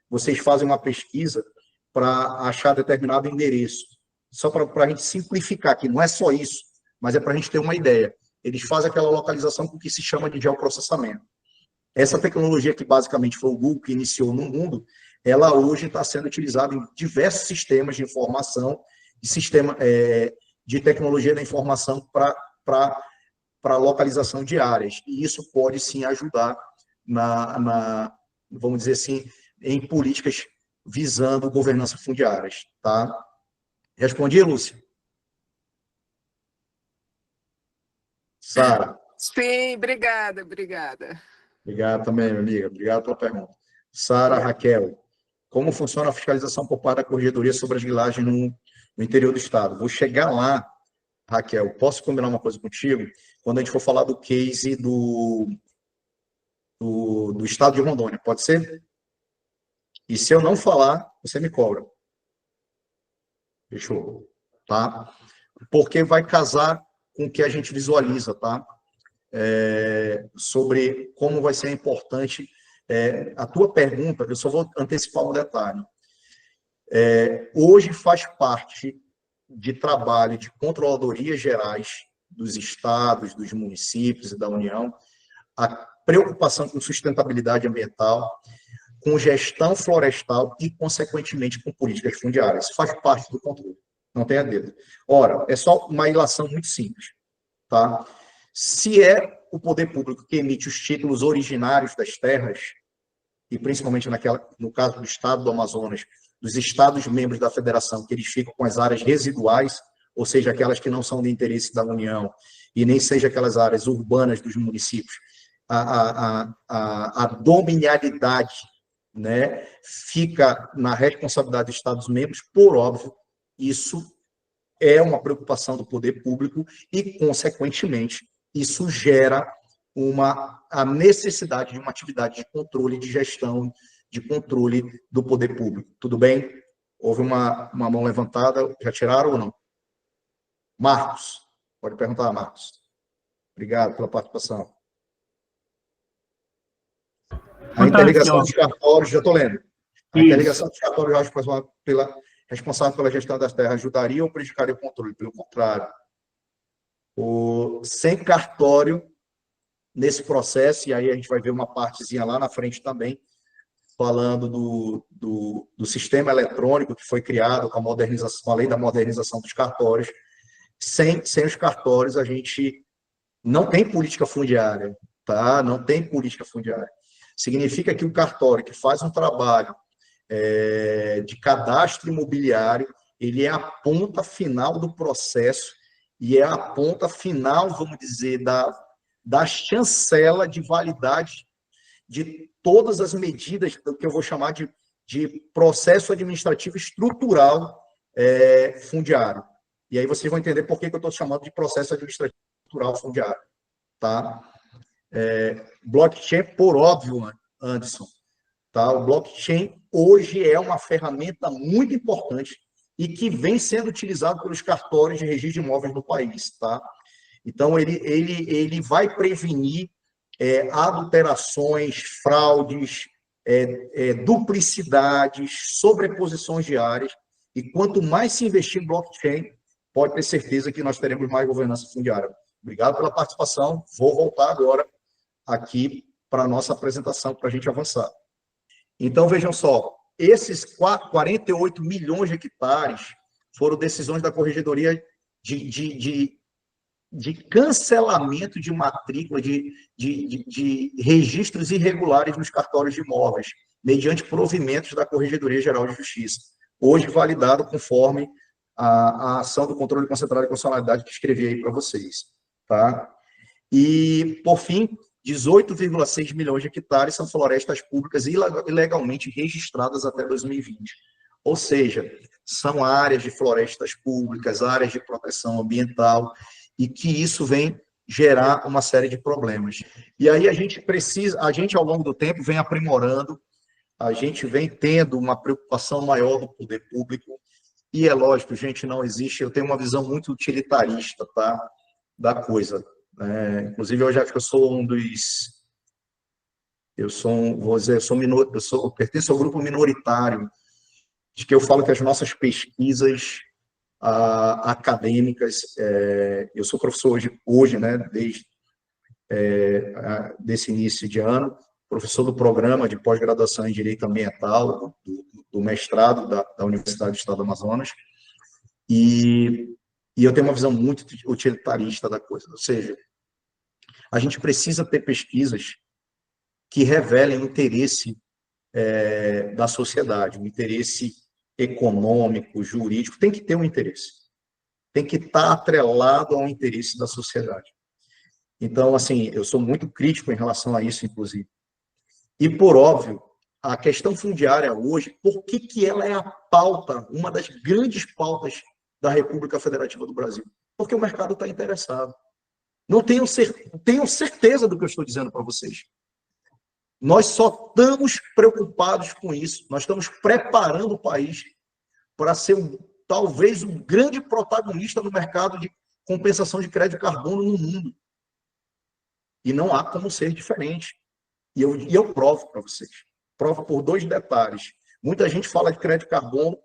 vocês fazem uma pesquisa para achar determinado endereço. Só para a gente simplificar aqui, não é só isso, mas é para a gente ter uma ideia. Eles fazem aquela localização com o que se chama de geoprocessamento. Essa tecnologia que basicamente foi o Google que iniciou no mundo, ela hoje está sendo utilizada em diversos sistemas de informação, de tecnologia da informação para localização de áreas. E isso pode sim ajudar vamos dizer assim, em políticas visando governança fundiárias, tá? Respondi, Lúcia? Sara? Sim, obrigada. Obrigado também, minha amiga. Obrigado pela pergunta. Sara, Raquel, como funciona a fiscalização por parte da Corregedoria sobre as grilagens no interior do Estado? Vou chegar lá, Raquel. Posso combinar uma coisa contigo? Quando a gente for falar do case do Estado de Rondônia, pode ser? E se eu não falar, você me cobra. Fechou? Tá? Porque vai casar com o que a gente visualiza, tá? Sobre como vai ser importante a tua pergunta. Eu só vou antecipar um detalhe. Hoje faz parte de trabalho de controladorias gerais dos estados, dos municípios e da União, a preocupação com sustentabilidade ambiental, com gestão florestal e, consequentemente, com políticas fundiárias. Isso faz parte do controle, não tenha dúvida. Ora, é só uma ilação muito simples, tá? Se é o poder público que emite os títulos originários das terras, e principalmente no caso do Estado do Amazonas, dos Estados membros da Federação, que eles ficam com as áreas residuais, ou seja, aquelas que não são de interesse da União, e nem seja aquelas áreas urbanas dos municípios, a dominialidade, né, fica na responsabilidade dos Estados-membros, por óbvio, isso é uma preocupação do poder público e, consequentemente, isso gera a necessidade de uma atividade de controle, de gestão, de controle do poder público. Tudo bem? Houve uma mão levantada, já tiraram ou não? Marcos, pode perguntar, Marcos. Obrigado pela participação. A interligação dos cartórios, já estou lendo. A interligação dos cartórios responsável pela gestão das terras ajudaria ou prejudicaria o controle? Pelo contrário. Sem cartório, nesse processo, e aí a gente vai ver uma partezinha lá na frente também, falando do sistema eletrônico que foi criado com a lei da modernização dos cartórios. Sem os cartórios, a gente não tem política fundiária, tá? Não tem política fundiária. Significa que o cartório que faz um trabalho de cadastro imobiliário, ele é a ponta final do processo e é a ponta final, vamos dizer, da chancela de validade de todas as medidas do que eu vou chamar de processo administrativo estrutural fundiário. E aí vocês vão entender por que eu estou chamando de processo administrativo estrutural fundiário. Tá? Blockchain, por óbvio, Anderson. Tá? O blockchain hoje é uma ferramenta muito importante e que vem sendo utilizado pelos cartórios de registro de imóveis no país. Tá? Então, ele vai prevenir adulterações, fraudes, duplicidades, sobreposições de áreas, e quanto mais se investir em blockchain, pode ter certeza que nós teremos mais governança fundiária. Obrigado pela participação. Vou voltar agora aqui para a nossa apresentação, para a gente avançar. Então, vejam só, esses 48 milhões de hectares foram decisões da Corregedoria de cancelamento de matrícula, de registros irregulares nos cartórios de imóveis, mediante provimentos da Corregedoria Geral de Justiça, hoje validado conforme a ação do controle concentrado de constitucionalidade que escrevi aí para vocês. Tá? E, por fim, 18,6 milhões de hectares são florestas públicas ilegalmente registradas até 2020. Ou seja, são áreas de florestas públicas, áreas de proteção ambiental, e que isso vem gerar uma série de problemas. E aí a gente ao longo do tempo, vem aprimorando, a gente vem tendo uma preocupação maior do poder público, e é lógico, gente, não existe, eu tenho uma visão muito utilitarista, tá, da coisa. Inclusive, eu já acho que eu sou um dos... vou dizer, eu pertenço ao grupo minoritário, de que eu falo que as nossas pesquisas acadêmicas, eu sou professor hoje, né, desde desse início de ano, professor do programa de pós-graduação em Direito Ambiental, do mestrado da Universidade do Estado do Amazonas, e eu tenho uma visão muito utilitarista da coisa, ou seja, a gente precisa ter pesquisas que revelem o interesse da sociedade, o interesse econômico, jurídico, tem que ter um interesse, tem que estar atrelado ao interesse da sociedade. Então, assim, eu sou muito crítico em relação a isso, inclusive. E, por óbvio, a questão fundiária hoje, por que ela é a pauta, uma das grandes pautas da República Federativa do Brasil? Porque o mercado está interessado. Não tenho certeza do que eu estou dizendo para vocês. Nós só estamos preocupados com isso. Nós estamos preparando o país para ser, talvez, um grande protagonista no mercado de compensação de crédito de carbono no mundo. E não há como ser diferente. E eu provo para vocês. Provo por 2 detalhes. Muita gente fala de crédito de carbono,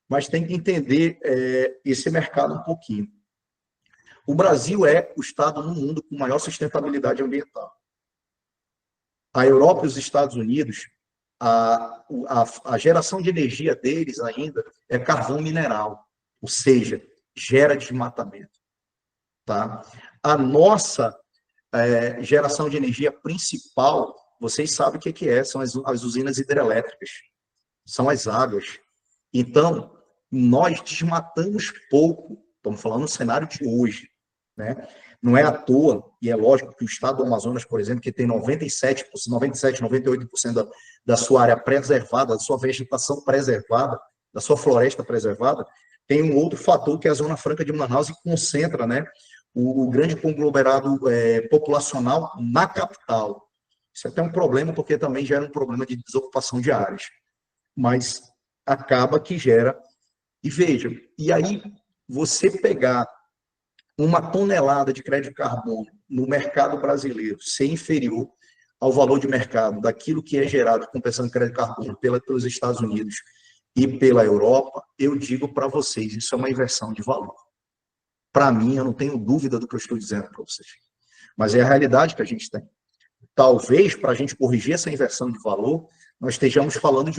mas tem que entender esse mercado um pouquinho. O Brasil é o estado no mundo com maior sustentabilidade ambiental. A Europa e os Estados Unidos, a geração de energia deles ainda é carvão mineral, ou seja, gera desmatamento. Tá? A nossa geração de energia principal, vocês sabem o que é, são as usinas hidrelétricas, são as águas. Então, nós desmatamos pouco, estamos falando no cenário de hoje, né? Não é à toa, e é lógico que o estado do Amazonas, por exemplo, que tem 97%, 98% da sua área preservada, da sua vegetação preservada, da sua floresta preservada, tem um outro fator que é a Zona Franca de Manaus e concentra, né, o grande conglomerado populacional na capital. Isso é até um problema, porque também gera um problema de desocupação de áreas. Mas acaba que gera. E veja, e aí você pegar uma tonelada de crédito de carbono no mercado brasileiro ser inferior ao valor de mercado daquilo que é gerado compensando crédito de carbono pelos Estados Unidos e pela Europa, eu digo para vocês, isso é uma inversão de valor. Para mim, eu não tenho dúvida do que eu estou dizendo para vocês. Mas é a realidade que a gente tem. Talvez, para a gente corrigir essa inversão de valor, nós estejamos falando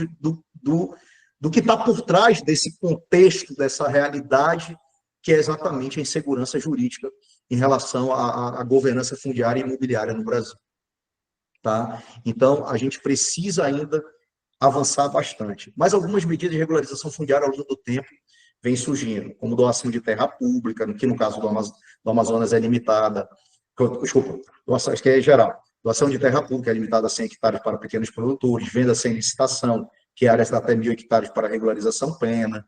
do que está por trás desse contexto, dessa realidade, que é exatamente a insegurança jurídica em relação à governança fundiária e imobiliária no Brasil. Tá? Então, a gente precisa ainda avançar bastante. Mas algumas medidas de regularização fundiária ao longo do tempo vêm surgindo, como doação de terra pública, que no caso do Amazonas é limitada, desculpa, doação, acho que é geral, doação de terra pública é limitada a 100 hectares para pequenos produtores, venda sem licitação, que é áreas de até 1.000 hectares para regularização plena,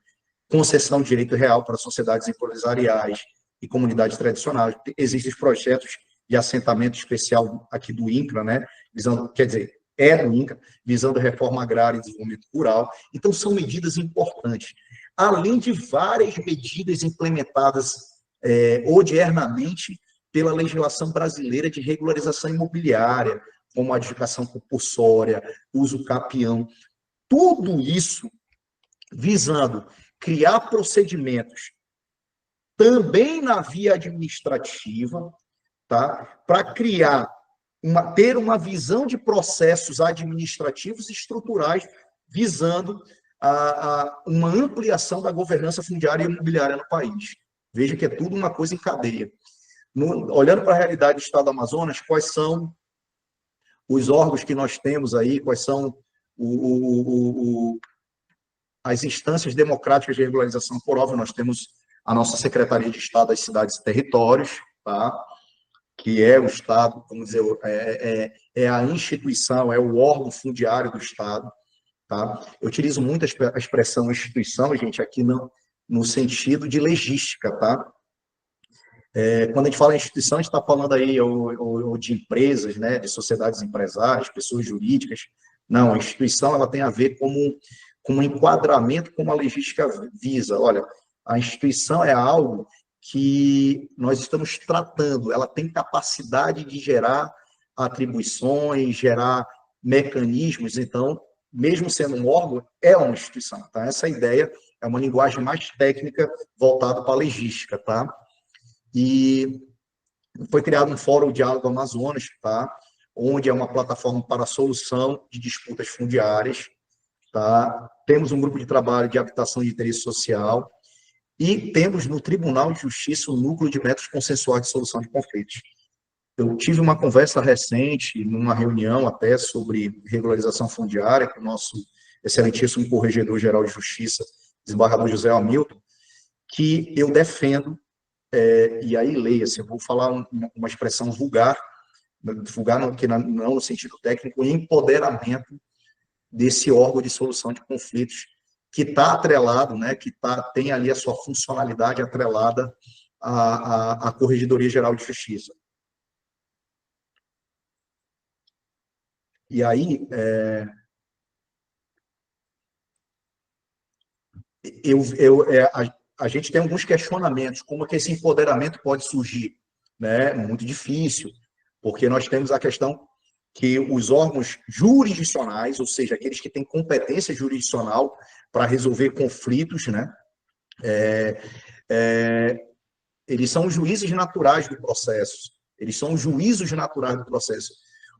concessão de direito real para sociedades empresariais e comunidades tradicionais. Existem projetos de assentamento especial aqui do INCRA, né, visando, quer dizer, do INCRA, visando reforma agrária e desenvolvimento rural. Então, são medidas importantes. Além de várias medidas implementadas odiernamente pela legislação brasileira de regularização imobiliária, como a edificação compulsória, uso capião, tudo isso visando criar procedimentos também na via administrativa, tá? Para ter uma visão de processos administrativos e estruturais visando uma ampliação da governança fundiária e imobiliária no país. Veja que é tudo uma coisa em cadeia. Olhando para a realidade do Estado do Amazonas, quais são os órgãos que nós temos aí, quais são as instâncias democráticas de regularização? Por óbvio, nós temos a nossa Secretaria de Estado das Cidades e Territórios, tá? Que é o Estado, vamos dizer, é a instituição, é o órgão fundiário do Estado. Tá? Eu utilizo muito a expressão instituição, gente, aqui no sentido de legística. Tá? Quando a gente fala em instituição, a gente está falando aí ou de empresas, né, de sociedades empresárias, pessoas jurídicas. Não, a instituição ela tem a ver com um enquadramento como a legística visa. Olha, a instituição é algo que nós estamos tratando, ela tem capacidade de gerar atribuições, gerar mecanismos, então, mesmo sendo um órgão, é uma instituição, tá? Essa ideia é uma linguagem mais técnica voltada para a legística, tá? E foi criado um fórum Diálogo Amazonas, tá? Onde é uma plataforma para a solução de disputas fundiárias, tá? Temos um grupo de trabalho de habitação de interesse social e temos no Tribunal de Justiça o núcleo de métodos consensuais de solução de conflitos. Eu tive uma conversa recente, numa reunião até, sobre regularização fundiária, com o nosso excelentíssimo Corregedor-Geral de Justiça, desembargador José Hamilton, que eu defendo, e aí leia-se, eu vou falar uma expressão vulgar que não no sentido técnico, empoderamento desse órgão de solução de conflitos, que está atrelado, né, tem ali a sua funcionalidade atrelada à Corregedoria Geral de Justiça. E aí, a gente tem alguns questionamentos, como que esse empoderamento pode surgir, né? Muito difícil, porque nós temos a questão que os órgãos jurisdicionais, ou seja, aqueles que têm competência jurisdicional para resolver conflitos, né? Eles são os juízes naturais do processo. Eles são os juízos naturais do processo.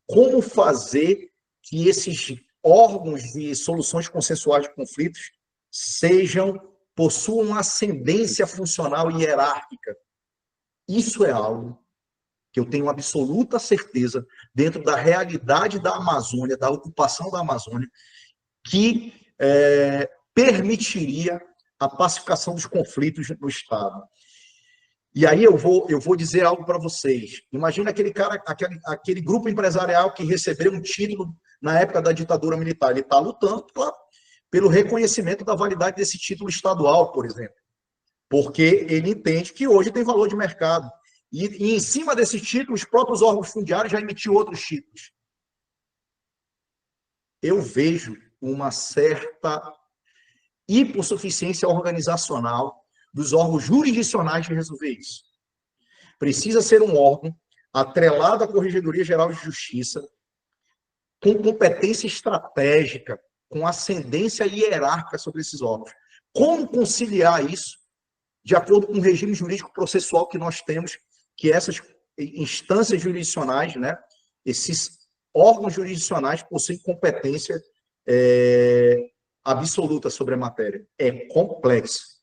Como fazer que esses órgãos de soluções consensuais de conflitos possuam ascendência funcional e hierárquica? Isso é algo que eu tenho absoluta certeza, dentro da realidade da Amazônia, da ocupação da Amazônia, que permitiria a pacificação dos conflitos no Estado. E aí eu vou dizer algo para vocês. Imagina aquele grupo empresarial que recebeu um título na época da ditadura militar. Ele está lutando pelo reconhecimento da validade desse título estadual, por exemplo. Porque ele entende que hoje tem valor de mercado. E em cima desse título, os próprios órgãos fundiários já emitiram outros títulos. Eu vejo uma certa hipossuficiência organizacional dos órgãos jurisdicionais de resolver isso. Precisa ser um órgão atrelado à Corregedoria Geral de Justiça, com competência estratégica, com ascendência hierárquica sobre esses órgãos. Como conciliar isso de acordo com o regime jurídico processual que nós temos, que essas instâncias jurisdicionais, né, esses órgãos jurisdicionais possuem competência absoluta sobre a matéria. É complexo.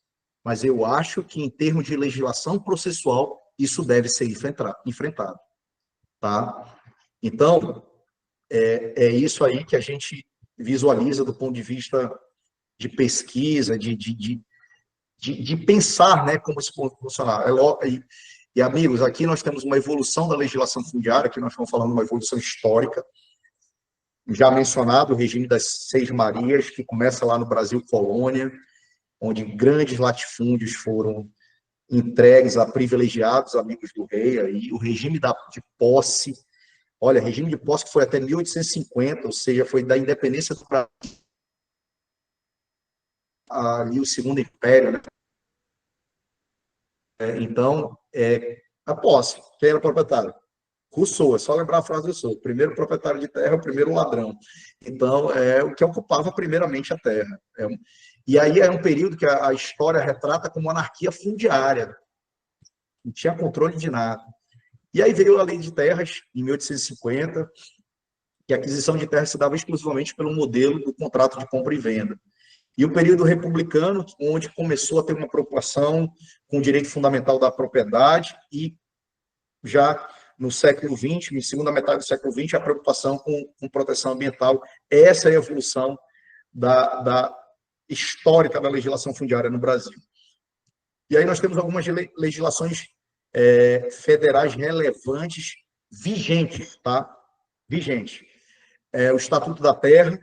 Mas eu acho que, em termos de legislação processual, isso deve ser enfrentado. Tá? Então, é isso aí que a gente visualiza do ponto de vista de pesquisa, de pensar, né, como isso pode funcionar. E, amigos, aqui nós temos uma evolução da legislação fundiária, aqui nós estamos falando de uma evolução histórica, já mencionado o regime das Seis Marias, que começa lá no Brasil Colônia, onde grandes latifúndios foram entregues a privilegiados amigos do rei, aí o regime de posse, olha, regime de posse que foi até 1850, ou seja, foi da independência do Brasil, ali o Segundo Império, né? Então, a posse, quem era o proprietário? Rousseau, é só lembrar a frase do Rousseau, o primeiro proprietário de terra é o primeiro ladrão. Então, é o que ocupava primeiramente a terra. E aí é um período que a história retrata como anarquia fundiária. Não tinha controle de nada. E aí veio a Lei de Terras, em 1850, que a aquisição de terras se dava exclusivamente pelo modelo do contrato de compra e venda. E o período republicano, onde começou a ter uma preocupação com o direito fundamental da propriedade e já no século XX, na segunda metade do século XX, a preocupação com proteção ambiental. Essa é a evolução da histórica da legislação fundiária no Brasil. E aí nós temos algumas legislações federais relevantes vigentes, tá? Vigentes. O Estatuto da Terra,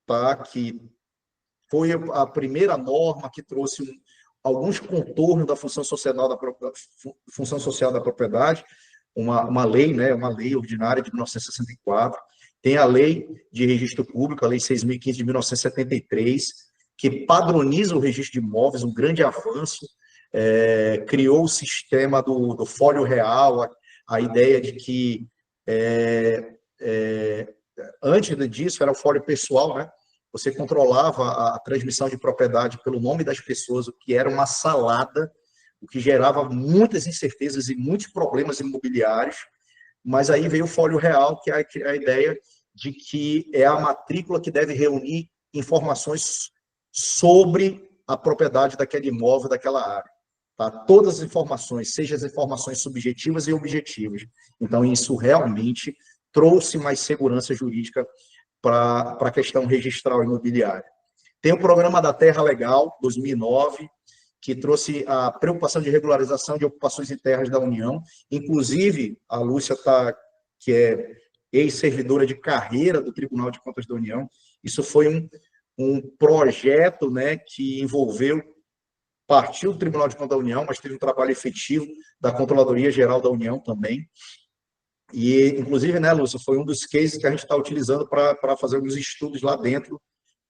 tá? Que foi a primeira norma que trouxe alguns contornos da função social da propriedade, uma lei, né? Uma lei ordinária de 1964. Tem a Lei de Registro Público, a Lei 6.015 de 1973, que padroniza o registro de imóveis, um grande avanço criou o sistema do Fólio Real, a ideia de que antes disso era o fólio pessoal, né? Você controlava a transmissão de propriedade pelo nome das pessoas, o que era uma salada, o que gerava muitas incertezas e muitos problemas imobiliários. Mas aí veio o Fólio Real, que é a ideia de que é a matrícula que deve reunir informações sobre a propriedade daquele imóvel, daquela área. Tá? Todas as informações, seja as informações subjetivas e objetivas. Então, isso realmente trouxe mais segurança jurídica para a questão registral imobiliária. Tem o Programa da Terra Legal, 2009, que trouxe a preocupação de regularização de ocupações em terras da União. Inclusive, a Lúcia, que é ex-servidora de carreira do Tribunal de Contas da União, isso foi um projeto, né, que partiu do Tribunal de Contas da União, mas teve um trabalho efetivo da Controladoria Geral da União também. E, inclusive, né, Lúcia, foi um dos cases que a gente está utilizando para fazer alguns estudos lá dentro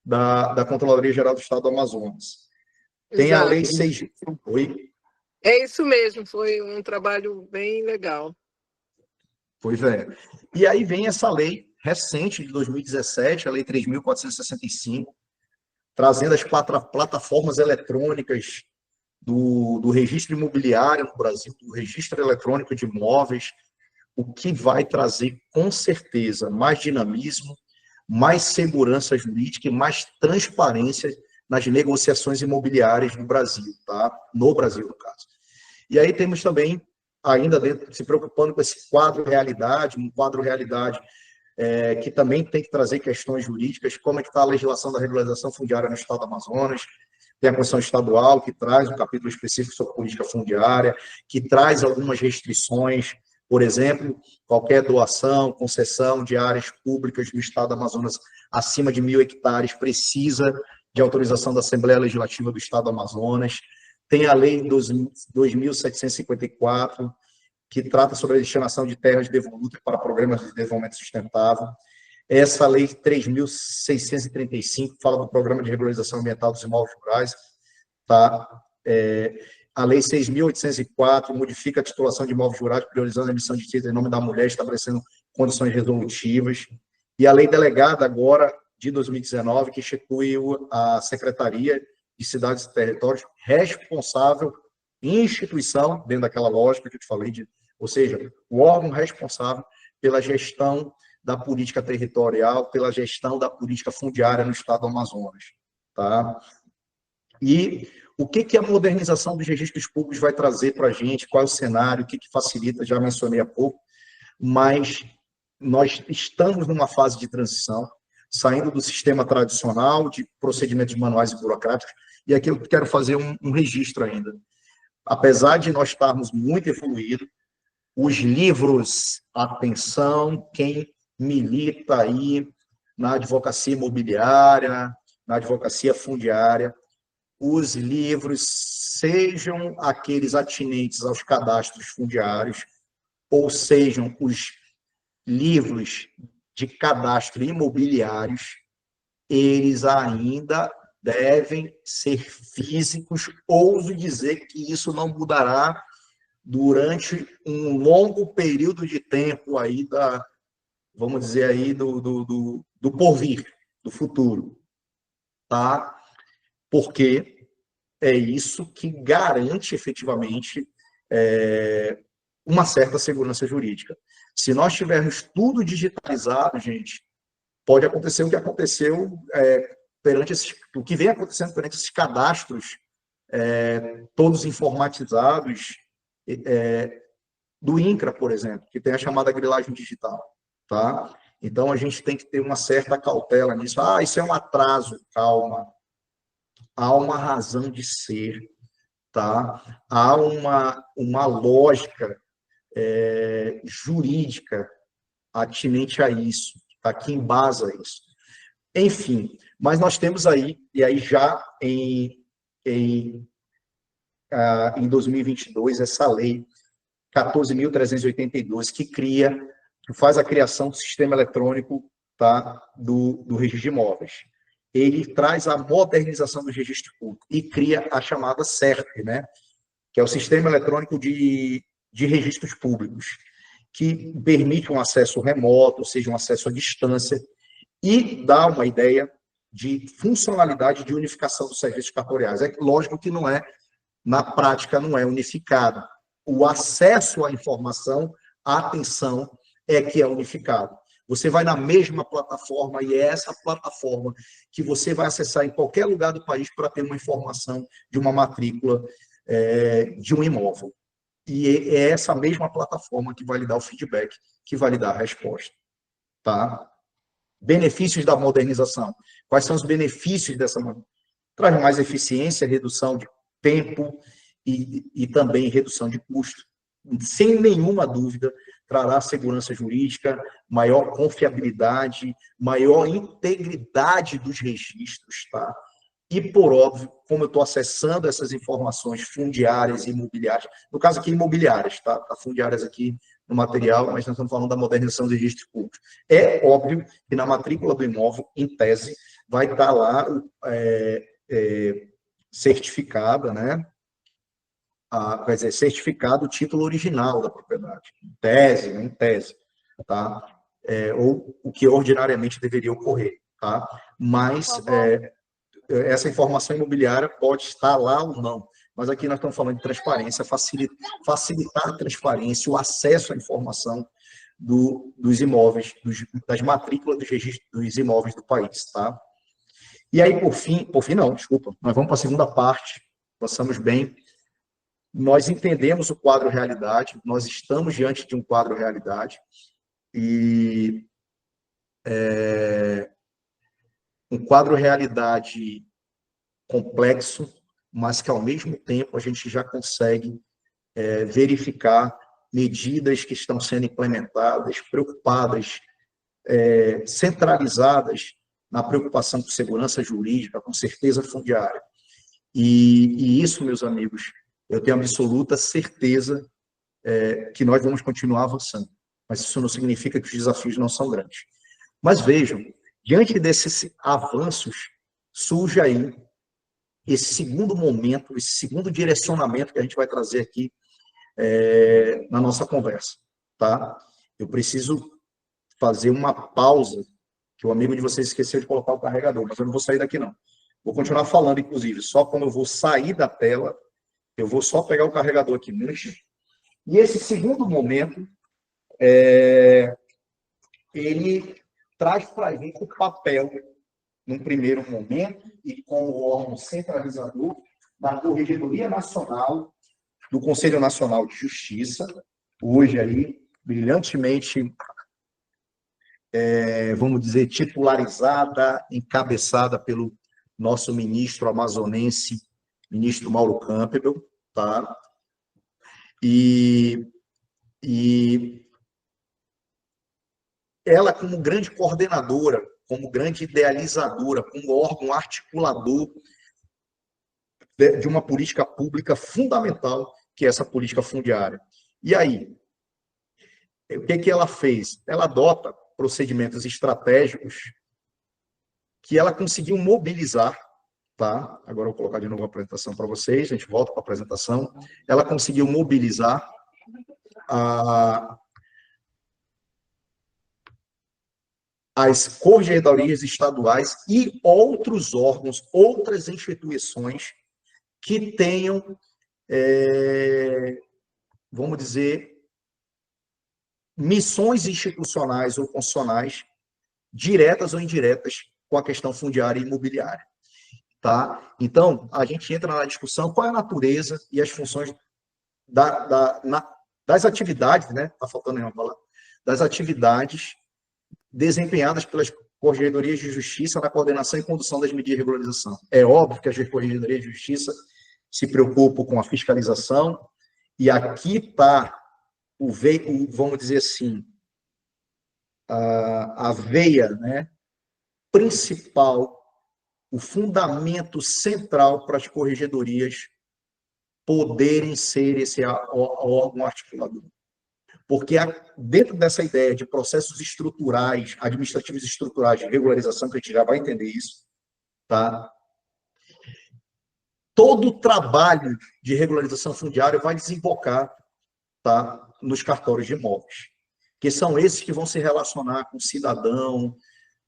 da Controladoria Geral do Estado do Amazonas. Tem Exato. a Lei 6... Oi? É isso mesmo, foi um trabalho bem legal. Pois é. E aí vem essa lei recente, de 2017, a Lei 3.465, trazendo as plataformas eletrônicas do registro imobiliário no Brasil, do registro eletrônico de imóveis, o que vai trazer, com certeza, mais dinamismo, mais segurança jurídica e mais transparência nas negociações imobiliárias no Brasil, tá? No Brasil, no caso. E aí temos também, ainda dentro, se preocupando com esse quadro realidade, um quadro realidade que também tem que trazer questões jurídicas, como é que está a legislação da regularização fundiária no Estado do Amazonas. Tem a Constituição Estadual, que traz um capítulo específico sobre política fundiária, que traz algumas restrições. Por exemplo, qualquer doação, concessão de áreas públicas do Estado do Amazonas acima de 1.000 hectares precisa de autorização da Assembleia Legislativa do Estado do Amazonas. Tem a Lei 2.754, que trata sobre a destinação de terras devolutas para programas de desenvolvimento sustentável. Essa Lei 3.635 fala do Programa de Regularização Ambiental dos Imóveis Rurais. Tá? A Lei 6.804 modifica a titulação de imóveis rurais, priorizando a emissão de títulos em nome da mulher, estabelecendo condições resolutivas. E a Lei Delegada, agora, de 2019, que instituiu a Secretaria de Cidades e Territórios, responsável, instituição, dentro daquela lógica que eu te falei, ou seja, o órgão responsável pela gestão da política territorial, pela gestão da política fundiária no Estado do Amazonas. Tá? E o que a modernização dos registros públicos vai trazer para a gente, qual é o cenário, o que facilita, já mencionei há pouco, mas nós estamos numa fase de transição, saindo do sistema tradicional de procedimentos manuais e burocráticos, e aqui eu quero fazer um registro ainda. Apesar de nós estarmos muito evoluídos, os livros, atenção, quem milita aí na advocacia imobiliária, na advocacia fundiária, os livros, sejam aqueles atinentes aos cadastros fundiários, ou sejam os livros de cadastro imobiliários, eles ainda devem ser físicos. Ouso dizer que isso não mudará durante um longo período de tempo aí vamos dizer aí, do porvir, do futuro, tá? Porque é isso que garante efetivamente uma certa segurança jurídica. Se nós tivermos tudo digitalizado, gente, pode acontecer o que aconteceu o que vem acontecendo perante esses cadastros todos informatizados do INCRA, por exemplo, que tem a chamada grilagem digital, tá? Então, a gente tem que ter uma certa cautela nisso. Isso é um atraso. Calma. Há uma razão de ser, tá? Há uma lógica jurídica atinente a isso, tá? Que embasa isso. Enfim, mas nós temos aí, e aí já em 2022, essa lei 14.382, que faz a criação do sistema eletrônico, tá, do registro de imóveis. Ele traz a modernização do registro público e cria a chamada SERP, né, que é o Sistema Eletrônico de Registros Públicos, que permite um acesso remoto, ou seja, um acesso à distância, e dá uma ideia de funcionalidade de unificação dos serviços cartoriais. É lógico que não é, na prática, não é unificado. O acesso à informação, a atenção, é que é unificado. Você vai na mesma plataforma e é essa plataforma que você vai acessar em qualquer lugar do país para ter uma informação de uma matrícula de um imóvel. E é essa mesma plataforma que vai lhe dar o feedback, que vai lhe dar a resposta. Tá? Benefícios da modernização. Quais são os benefícios dessa modernização? Traz mais eficiência, redução de tempo e também redução de custo. Sem nenhuma dúvida, trará segurança jurídica, maior confiabilidade, maior integridade dos registros, tá? E, por óbvio, como eu estou acessando essas informações fundiárias e imobiliárias, no caso aqui imobiliárias, tá? Tá fundiárias aqui no material, mas nós estamos falando da modernização dos registros públicos. É óbvio que na matrícula do imóvel, em tese, vai estar lá certificada, né? Quer dizer, certificado o título original da propriedade, em tese, né? Em tese, tá? Ou o que ordinariamente deveria ocorrer, tá? Mas essa informação imobiliária pode estar lá ou não, mas aqui nós estamos falando de transparência, facilitar a transparência, o acesso à informação dos imóveis, das matrículas dos registros dos imóveis do país, tá? E aí, por fim não, desculpa, nós vamos para a segunda parte, passamos bem, nós entendemos o quadro realidade, nós estamos diante de um quadro realidade, e um quadro realidade complexo, mas que, ao mesmo tempo, a gente já consegue verificar medidas que estão sendo implementadas, preocupadas, centralizadas na preocupação com segurança jurídica, com certeza fundiária. E isso, meus amigos, eu tenho absoluta certeza que nós vamos continuar avançando. Mas isso não significa que os desafios não são grandes. Mas vejam, diante desses avanços, surge aí esse segundo momento, esse segundo direcionamento que a gente vai trazer aqui na nossa conversa, tá? Eu preciso fazer uma pausa, que o amigo de vocês esqueceu de colocar o carregador, mas eu não vou sair daqui, não. Vou continuar falando, inclusive, só quando eu vou sair da tela, eu vou só pegar o carregador aqui. E esse segundo momento, ele traz para a gente o papel, num primeiro momento, e como órgão centralizador da Corregedoria Nacional, do Conselho Nacional de Justiça, hoje aí, brilhantemente, vamos dizer, titularizada, encabeçada pelo nosso ministro amazonense, ministro Mauro Campbell, tá? E ela, como grande coordenadora, como grande idealizadora, como órgão articulador de uma política pública fundamental, que é essa política fundiária. E aí, o que ela fez? Ela adota procedimentos estratégicos que ela conseguiu mobilizar, tá? Agora eu vou colocar de novo a apresentação para vocês, a gente volta para a apresentação. Ela conseguiu mobilizar as corregedorias estaduais e outros órgãos, outras instituições que tenham, vamos dizer, missões institucionais ou funcionais, diretas ou indiretas, com a questão fundiária e imobiliária. Tá? Então, a gente entra na discussão qual é a natureza e as funções das atividades, né? Está faltando nenhuma palavra, das atividades desempenhadas pelas corregedorias de justiça na coordenação e condução das medidas de regularização. É óbvio que as corregedorias de justiça se preocupam com a fiscalização, e aqui está vamos dizer assim, a veia, né, principal, o fundamento central para as corregedorias poderem ser esse órgão articulador. Porque dentro dessa ideia de processos estruturais, administrativos estruturais de regularização, que a gente já vai entender isso, tá? todo o trabalho de regularização fundiária vai desembocar, tá, nos cartórios de imóveis, que são esses que vão se relacionar com o cidadão,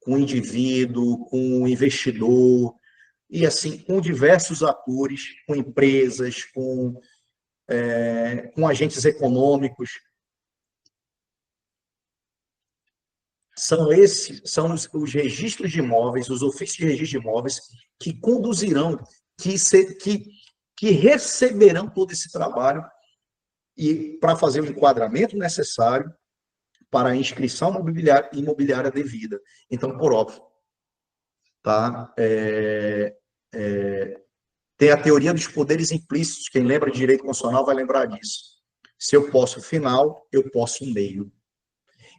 com o indivíduo, com o investidor, e assim, com diversos atores, com empresas, com agentes econômicos. São os registros de imóveis, os ofícios de registro de imóveis, que conduzirão, que receberão todo esse trabalho e para fazer o enquadramento necessário para a inscrição imobiliária devida. Então, por óbvio, tá? Tem a teoria dos poderes implícitos. Quem lembra de direito constitucional vai lembrar disso. Se eu posso final, eu posso meio.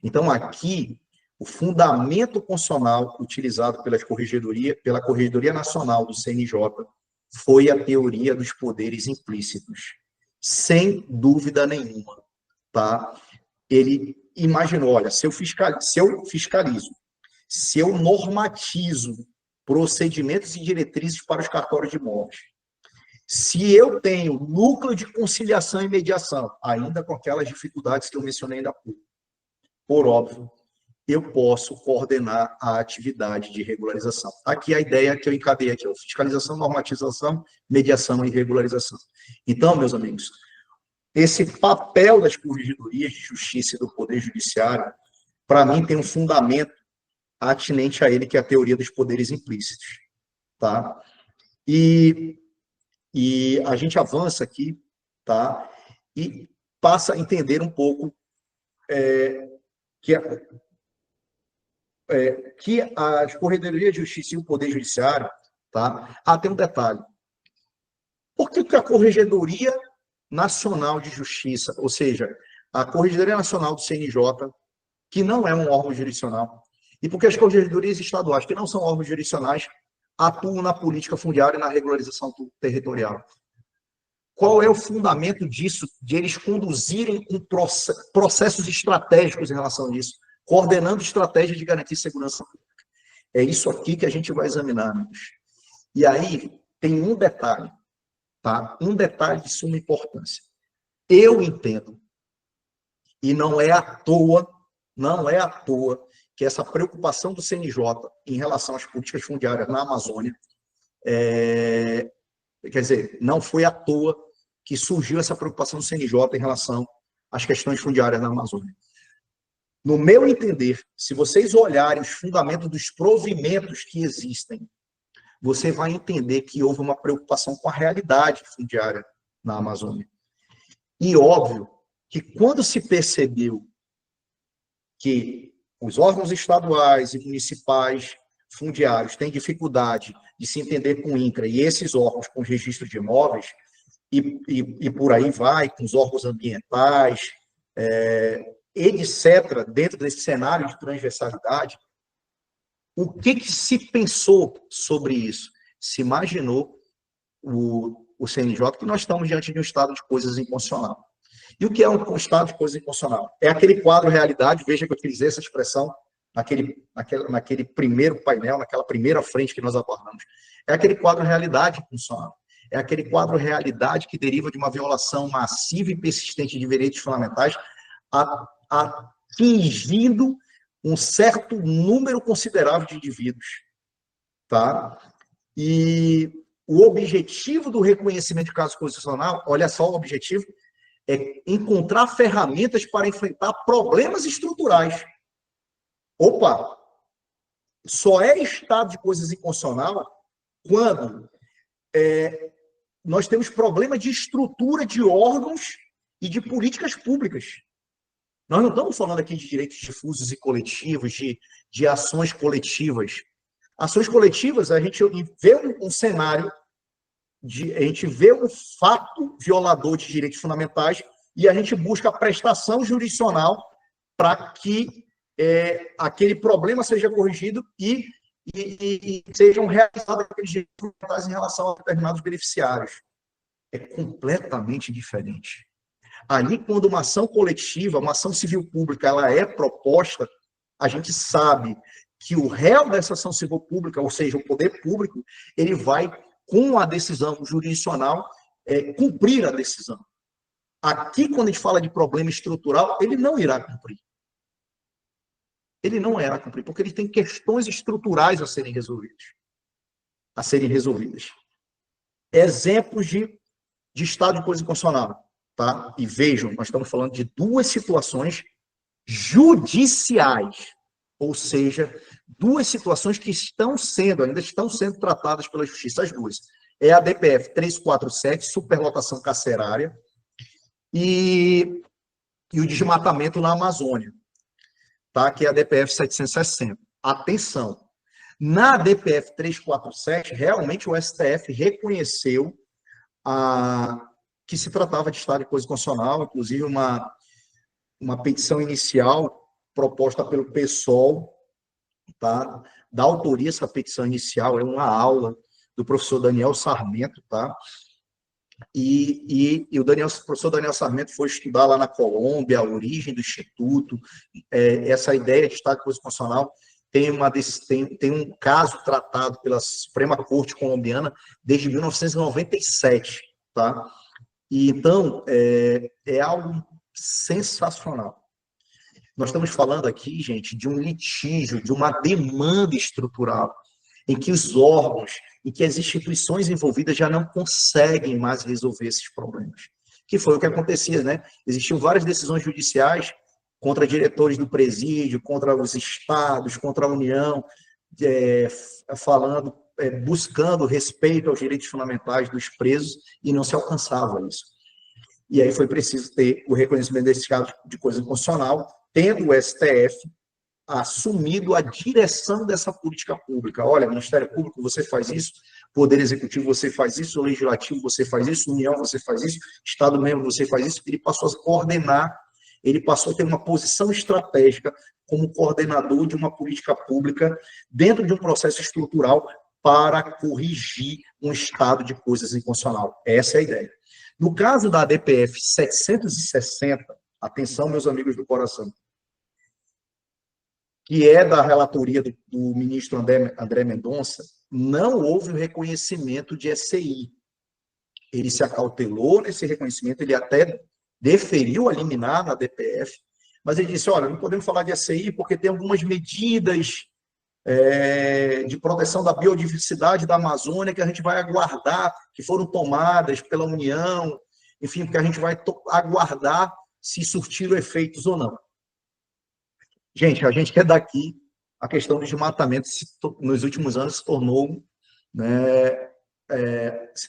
Então, aqui, o fundamento constitucional utilizado pela Corregedoria Nacional do CNJ foi a teoria dos poderes implícitos, sem dúvida nenhuma, tá? Ele imaginou, olha, se eu fiscalizo, se eu normatizo procedimentos e diretrizes para os cartórios de imóveis, se eu tenho núcleo de conciliação e mediação, ainda com aquelas dificuldades que eu mencionei ainda há pouco, por óbvio, eu posso coordenar a atividade de regularização. Aqui a ideia que eu encadeei aqui, fiscalização, normatização, mediação e regularização. Então, meus amigos, esse papel das corregedorias de justiça e do Poder Judiciário, para mim, tem um fundamento atinente a ele, que é a teoria dos poderes implícitos. Tá? E a gente avança aqui, tá? E passa a entender um pouco que as corregedorias de justiça e o Poder Judiciário, tá? Tem um detalhe. Por que a Corregedoria Nacional de Justiça, ou seja, a Corregedoria Nacional do CNJ, que não é um órgão jurisdicional, e porque as corregedorias estaduais, que não são órgãos jurisdicionais, atuam na política fundiária e na regularização territorial? Qual é o fundamento disso, de eles conduzirem processos estratégicos em relação a isso, coordenando estratégias de garantir segurança pública? É isso aqui que a gente vai examinar, amigos. E aí tem um detalhe, tá? Um detalhe de suma importância. Eu entendo, e não é à toa que essa preocupação do CNJ em relação às políticas fundiárias na Amazônia, quer dizer, não foi à toa que surgiu essa preocupação do CNJ em relação às questões fundiárias na Amazônia. No meu entender, se vocês olharem os fundamentos dos provimentos que existem, você vai entender que houve uma preocupação com a realidade fundiária na Amazônia. E óbvio que quando se percebeu que os órgãos estaduais e municipais fundiários têm dificuldade de se entender com o INCRA, e esses órgãos com registro de imóveis, e por aí vai, com os órgãos ambientais, etc., dentro desse cenário de transversalidade, o que se pensou sobre isso? Se imaginou o CNJ que nós estamos diante de um estado de coisas inconstitucional. E o que é um estado de coisas inconstitucional? É aquele quadro realidade, veja que eu utilizei essa expressão naquele primeiro painel, naquela primeira frente que nós abordamos. É aquele quadro realidade inconstitucional. É aquele quadro realidade que deriva de uma violação massiva e persistente de direitos fundamentais, atingindo um certo número considerável de indivíduos. Tá? E o objetivo do reconhecimento de caso constitucional, olha só o objetivo, é encontrar ferramentas para enfrentar problemas estruturais. Opa! Só é estado de coisas inconstitucional quando nós temos problema de estrutura de órgãos e de políticas públicas. Nós não estamos falando aqui de direitos difusos e coletivos, de ações coletivas. Ações coletivas, a gente vê um cenário, a gente vê um fato violador de direitos fundamentais e a gente busca a prestação jurisdicional para que aquele problema seja corrigido e sejam realizados aqueles direitos fundamentais em relação a determinados beneficiários. É completamente diferente. Ali, quando uma ação coletiva, uma ação civil pública, ela é proposta, a gente sabe que o réu dessa ação civil pública, ou seja, o poder público, ele vai com a decisão jurisdicional, cumprir a decisão. Aqui, quando a gente fala de problema estrutural, ele não irá cumprir. Ele não irá cumprir, porque ele tem questões estruturais a serem resolvidas. Exemplos de estado de coisa inconstitucional, tá? E vejam, nós estamos falando de duas situações judiciais, ou seja, duas situações que ainda estão sendo tratadas pela Justiça, as duas. É a DPF 347, superlotação carcerária, e o desmatamento na Amazônia, tá? Que é a DPF 760. Atenção, na DPF 347, realmente o STF reconheceu que se tratava de estado de coisa constitucional, inclusive uma petição inicial proposta pelo PSOL, tá? Da autoria essa petição inicial, é uma aula do professor Daniel Sarmento, tá? E o professor Daniel Sarmento foi estudar lá na Colômbia a origem do Instituto, essa ideia de estado de coisa constitucional tem um caso tratado pela Suprema Corte colombiana desde 1997, tá? E, então, é algo sensacional. Nós estamos falando aqui, gente, de um litígio, de uma demanda estrutural, em que os órgãos, em que as instituições envolvidas já não conseguem mais resolver esses problemas. Que foi o que acontecia, né? Existiam várias decisões judiciais contra diretores do presídio, contra os estados, contra a União, buscando respeito aos direitos fundamentais dos presos, e não se alcançava isso. E aí foi preciso ter o reconhecimento desse caso de coisa inconstitucional, tendo o STF assumido a direção dessa política pública. Olha, Ministério Público, você faz isso, Poder Executivo, você faz isso, Legislativo, você faz isso, União, você faz isso, Estado membro, você faz isso. Ele passou a coordenar, ele passou a ter uma posição estratégica como coordenador de uma política pública dentro de um processo estrutural para corrigir um estado de coisas inconstitucional. Essa é a ideia. No caso da DPF 760, atenção, meus amigos do coração, que é da relatoria do ministro André Mendonça, não houve o reconhecimento de ECI. Ele se acautelou nesse reconhecimento, ele até deferiu a liminar na DPF, mas ele disse, olha, não podemos falar de ECI porque tem algumas medidas de proteção da biodiversidade da Amazônia que a gente vai aguardar, que foram tomadas pela União, enfim, porque a gente vai aguardar se surtiram efeitos ou não. Gente, a gente que é daqui, a questão do desmatamento nos últimos anos se tornou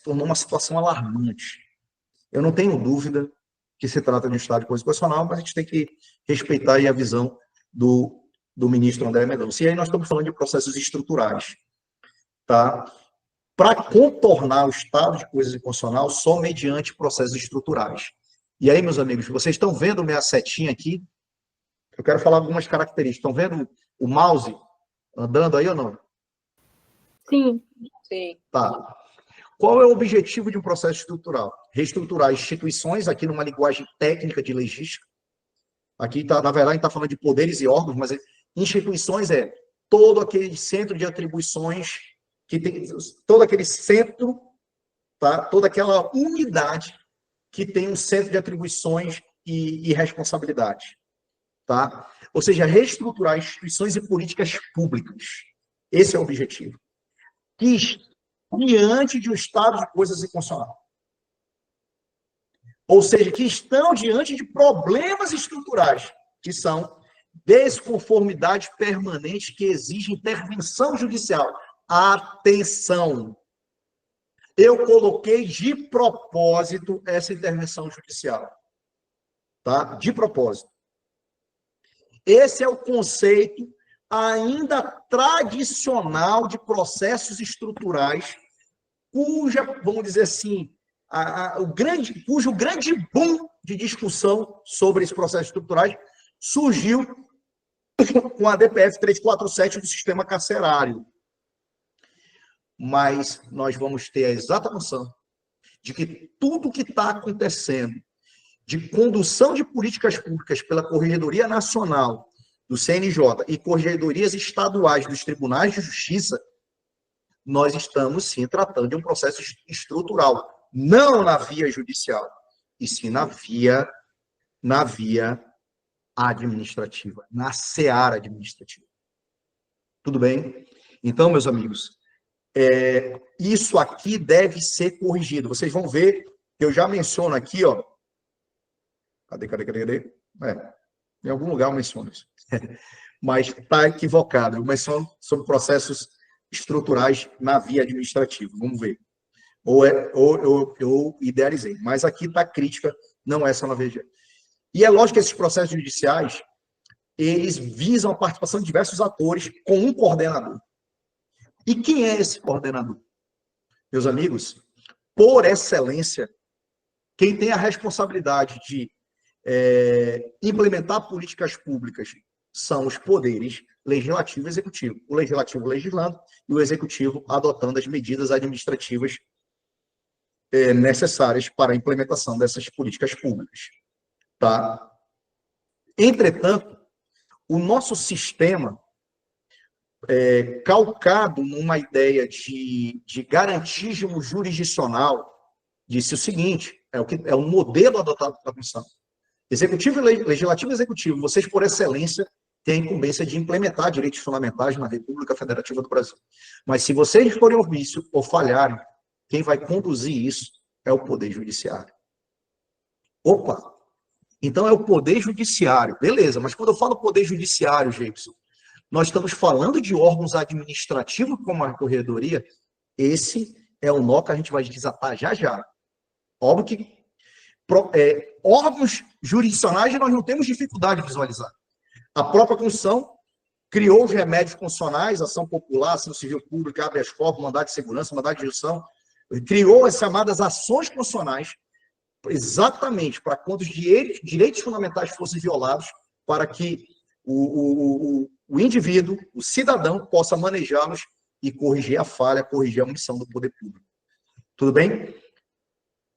uma situação alarmante. Eu não tenho dúvida que se trata de um estado de coisa constitucional, mas a gente tem que respeitar aí a visão do ministro André Mendonça. E aí nós estamos falando de processos estruturais, tá? Para contornar o estado de coisas inconstitucional só mediante processos estruturais. E aí, meus amigos, vocês estão vendo minha setinha aqui? Eu quero falar algumas características. Estão vendo o mouse andando aí ou não? Sim. Sim. Tá. Qual é o objetivo de um processo estrutural? Reestruturar instituições, aqui numa linguagem técnica de legística. Aqui, na verdade, a gente está falando de poderes e órgãos, mas instituições é todo aquele centro de atribuições, que tem todo aquele centro, tá? Toda aquela unidade que tem um centro de atribuições e responsabilidade. Tá? Ou seja, reestruturar instituições e políticas públicas. Esse é o objetivo. Diante de um estado de coisas inconstitucional. Ou seja, que estão diante de problemas estruturais, que são desconformidade permanente que exige intervenção judicial. Atenção! Eu coloquei de propósito essa intervenção judicial. Tá? De propósito. Esse é o conceito ainda tradicional de processos estruturais, vamos dizer assim, cujo grande boom de discussão sobre esses processos estruturais surgiu com a DPF 347 do sistema carcerário. Mas nós vamos ter a exata noção de que tudo que está acontecendo de condução de políticas públicas pela Corregedoria Nacional do CNJ e corregedorias estaduais dos tribunais de justiça nós estamos, sim, tratando de um processo estrutural, não na via judicial, e sim na via administrativa, na seara administrativa. Tudo bem? Então, meus amigos, isso aqui deve ser corrigido. Vocês vão ver, eu já menciono aqui, ó. Cadê? Em algum lugar eu menciono isso. Mas está equivocado. Eu menciono sobre processos estruturais na via administrativa. Vamos ver. Ou eu idealizei. Mas aqui está a crítica, não é só na via. E é lógico que esses processos judiciais, eles visam a participação de diversos atores com um coordenador. E quem é esse coordenador? Meus amigos, por excelência, quem tem a responsabilidade de implementar políticas públicas são os poderes legislativo e executivo. O legislativo legislando e o executivo adotando as medidas administrativas necessárias para a implementação dessas políticas públicas. Tá? Entretanto, o nosso sistema, calcado numa ideia de garantismo jurisdicional, disse o seguinte, é o modelo adotado pela Constituição. Executivo, legislativo e executivo, vocês, por excelência, têm a incumbência de implementar direitos fundamentais na República Federativa do Brasil. Mas se vocês forem ao vício ou falharem, quem vai conduzir isso é o Poder Judiciário. Opa! Então é o Poder Judiciário. Beleza, mas quando eu falo Poder Judiciário, Jameson, nós estamos falando de órgãos administrativos como a Corregedoria. Esse é o nó que a gente vai desatar já já. Óbvio que órgãos jurisdicionais nós não temos dificuldade de visualizar. A própria Constituição criou os remédios constitucionais, ação popular, ação civil pública, habeas corpus, mandado de segurança, mandado de execução, criou as chamadas ações constitucionais exatamente para quando os direitos fundamentais fossem violados, para que o indivíduo, o cidadão, possa manejá-los e corrigir a falha, corrigir a omissão do poder público. Tudo bem?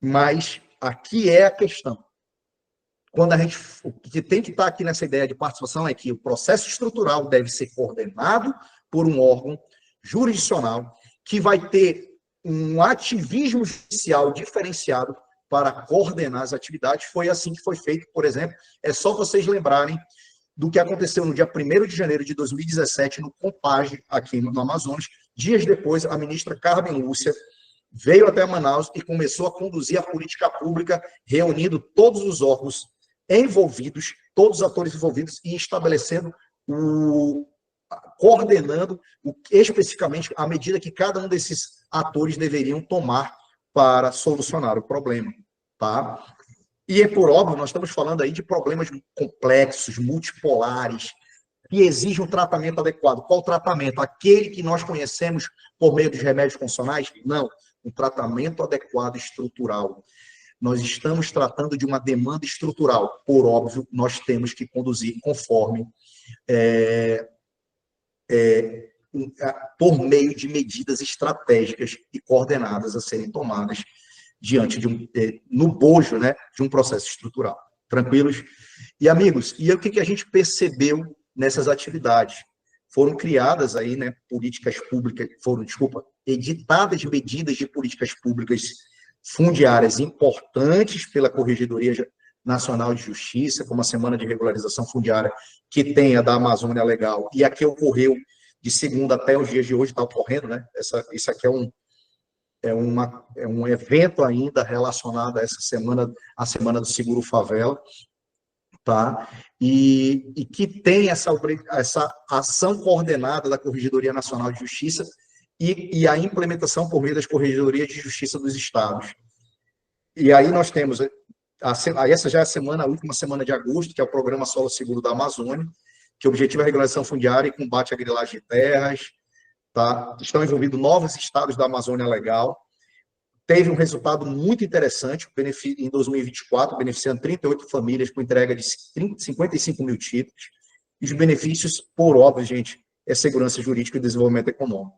Mas aqui é a questão. Quando o que tem que estar aqui nessa ideia de participação é que o processo estrutural deve ser coordenado por um órgão jurisdicional que vai ter um ativismo judicial diferenciado para coordenar as atividades. Foi assim que foi feito, por exemplo, é só vocês lembrarem do que aconteceu no dia 1º de janeiro de 2017, no Compage, aqui no Amazonas. Dias depois, a ministra Carmen Lúcia veio até Manaus e começou a conduzir a política pública, reunindo todos os órgãos envolvidos, todos os atores envolvidos e estabelecendo, coordenando especificamente a medida que cada um desses atores deveriam tomar para solucionar o problema, tá? E por óbvio, nós estamos falando aí de problemas complexos, multipolares, que exigem um tratamento adequado. Qual tratamento? Aquele que nós conhecemos por meio dos remédios constitucionais? Não. Um tratamento adequado estrutural. Nós estamos tratando de uma demanda estrutural. Por óbvio, nós temos que conduzir conforme por meio de medidas estratégicas e coordenadas a serem tomadas diante de no bojo, né, de um processo estrutural. Tranquilos? E, amigos, e o que a gente percebeu nessas atividades? Foram criadas aí, né, políticas públicas, editadas medidas de políticas públicas fundiárias importantes pela Corregedoria Nacional de Justiça, como a Semana de Regularização Fundiária, que tem a da Amazônia Legal, e a que ocorreu de segunda até os dias de hoje, está ocorrendo, né? Isso aqui é um evento ainda relacionado a essa semana, a Semana do Seguro Favela, tá? E que tem essa ação coordenada da Corregedoria Nacional de Justiça e a implementação por meio das Corregedorias de Justiça dos Estados. E aí nós temos, essa já é a última semana de agosto, que é o Programa Solo Seguro da Amazônia, que objetiva a regularização fundiária e combate à grilagem de terras, tá? Estão envolvidos 9 estados da Amazônia Legal. Teve um resultado muito interessante em 2024, beneficiando 38 famílias com entrega de 55 mil títulos. E os benefícios, por óbvio, gente, é segurança jurídica e desenvolvimento econômico.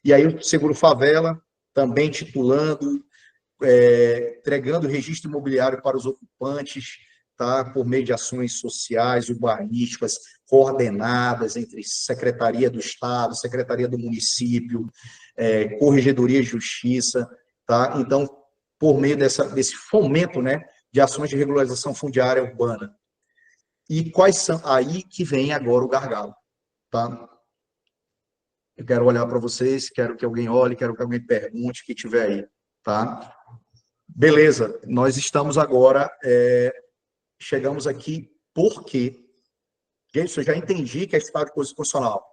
E aí o Seguro Favela, também titulando, entregando registro imobiliário para os ocupantes, tá? Por meio de ações sociais, urbanísticas, coordenadas entre Secretaria do Estado, Secretaria do Município, Corregedoria de Justiça, tá? Então, por meio desse fomento, né, de ações de regularização fundiária urbana. E quais são? Aí que vem agora o gargalo, tá? Eu quero olhar para vocês, quero que alguém olhe, quero que alguém pergunte, que tiver aí, tá? Beleza, nós estamos agora, chegamos aqui porque, gente, eu já entendi que é estado de coisa constitucional.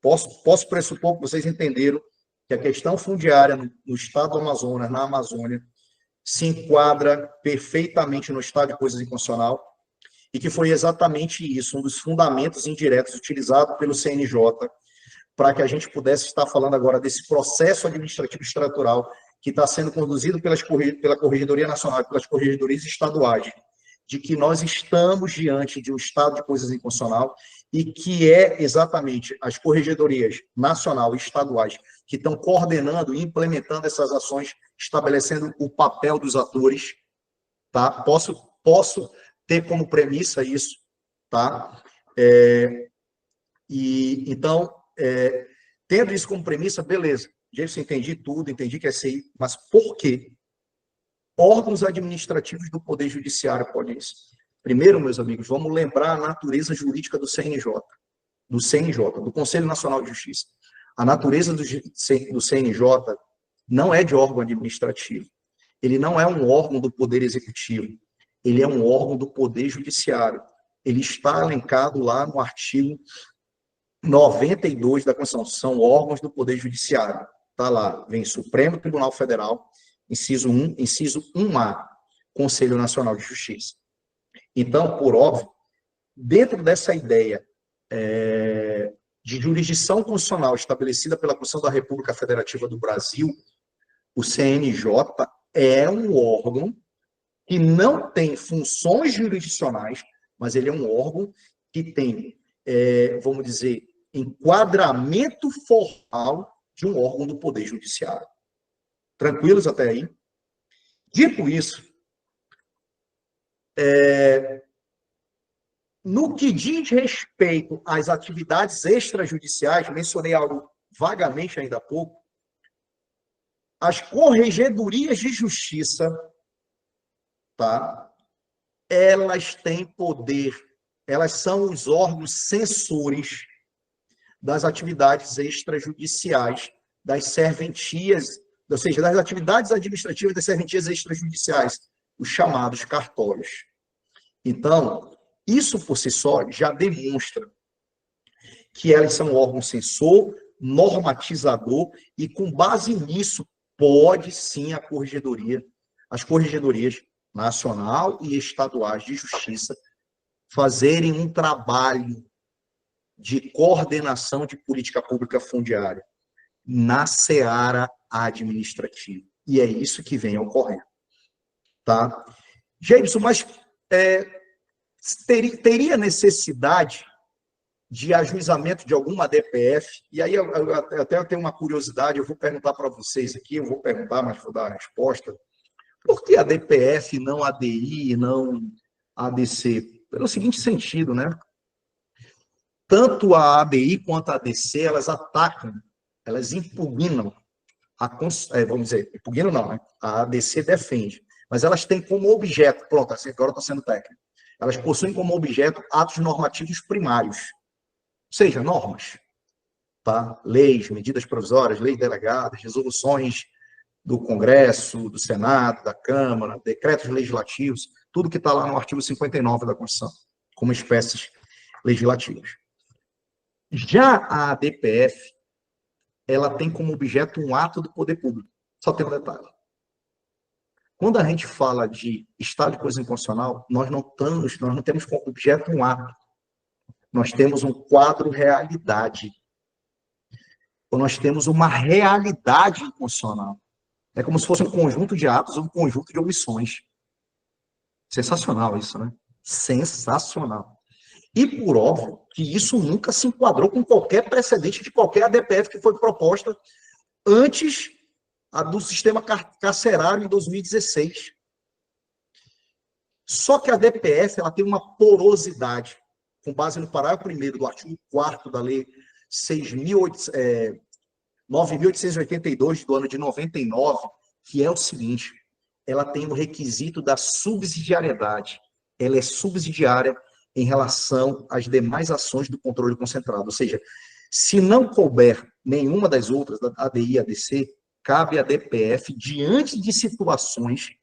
Posso pressupor que vocês entenderam que a questão fundiária no estado do Amazonas, na Amazônia, se enquadra perfeitamente no estado de coisas inconstitucional e que foi exatamente isso, um dos fundamentos indiretos utilizados pelo CNJ para que a gente pudesse estar falando agora desse processo administrativo estrutural que está sendo conduzido pela Corregedoria Nacional e pelas corregedorias estaduais, de que nós estamos diante de um estado de coisas inconstitucional e que é exatamente as corregedorias nacional e estaduais que estão coordenando e implementando essas ações, estabelecendo o papel dos atores, tá? Posso ter como premissa isso, tá? Então, tendo isso como premissa, beleza. Gente, entendi tudo, entendi que é SI, mas por quê? Órgãos administrativos do Poder Judiciário podem isso. Primeiro, meus amigos, vamos lembrar a natureza jurídica do CNJ, do Conselho Nacional de Justiça. A natureza do CNJ não é de órgão administrativo. Ele não é um órgão do Poder Executivo. Ele é um órgão do Poder Judiciário. Ele está elencado lá no artigo 92 da Constituição. São órgãos do Poder Judiciário. Está lá, vem Supremo Tribunal Federal, inciso 1, inciso 1A, Conselho Nacional de Justiça. Então, por óbvio, dentro dessa ideia de jurisdição constitucional estabelecida pela Constituição da República Federativa do Brasil, o CNJ é um órgão que não tem funções jurisdicionais, mas ele é um órgão que tem, vamos dizer, enquadramento formal de um órgão do Poder Judiciário. Tranquilos até aí? Dito isso, no que diz respeito às atividades extrajudiciais, mencionei algo vagamente ainda há pouco, as corregedorias de justiça, tá? Elas têm poder, elas são os órgãos censores das atividades extrajudiciais, das serventias, ou seja, das atividades administrativas das serventias extrajudiciais, os chamados cartórios. Então, isso por si só já demonstra que elas são um órgão censor, normatizador, e com base nisso, pode sim as corregedorias nacional e estaduais de justiça fazerem um trabalho de coordenação de política pública fundiária na seara administrativa. E é isso que vem ocorrendo. Tá? Jameson, mas teria necessidade de ajuizamento de alguma DPF? E aí eu até tenho uma curiosidade, eu vou perguntar para vocês aqui, eu vou perguntar, mas vou dar a resposta. Por que a DPF, não a ADI, não a ADC? Pelo seguinte sentido, né? Tanto a ADI quanto a ADC, elas atacam, elas impugnam, vamos dizer, impugnam não, né? A ADC defende, mas elas têm como objeto, pronto, assim, agora eu estou sendo técnico, elas possuem como objeto atos normativos primários, ou seja, normas, tá? Leis, medidas provisórias, leis delegadas, resoluções do Congresso, do Senado, da Câmara, decretos legislativos, tudo que está lá no artigo 59 da Constituição, como espécies legislativas. Já a ADPF, ela tem como objeto um ato do poder público. Só tem um detalhe. Quando a gente fala de estado de coisa inconstitucional, nós não temos como objeto um ato. Nós temos um quadro realidade. Ou nós temos uma realidade inconstitucional. É como se fosse um conjunto de atos ou um conjunto de omissões. Sensacional isso, né? Sensacional. E, por óbvio, que isso nunca se enquadrou com qualquer precedente de qualquer ADPF que foi proposta antes do sistema carcerário em 2016. Só que a DPF ela tem uma porosidade, com base no parágrafo 1º do artigo 4º da Lei 9.882, do ano de 99, que é o seguinte: ela tem o requisito da subsidiariedade. Ela é subsidiária em relação às demais ações do controle concentrado. Ou seja, se não couber nenhuma das outras, da ADI e ADC, cabe à DPF, diante de situações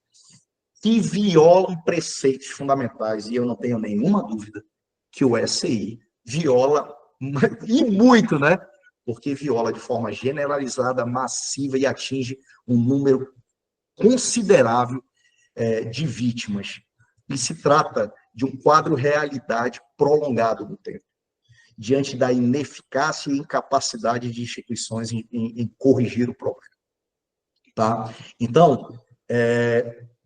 que violam preceitos fundamentais, e eu não tenho nenhuma dúvida que o SI viola, e muito, né? Porque viola de forma generalizada, massiva e atinge um número considerável de vítimas. E se trata de um quadro realidade prolongado no tempo, diante da ineficácia e incapacidade de instituições em corrigir o problema. Tá? Então,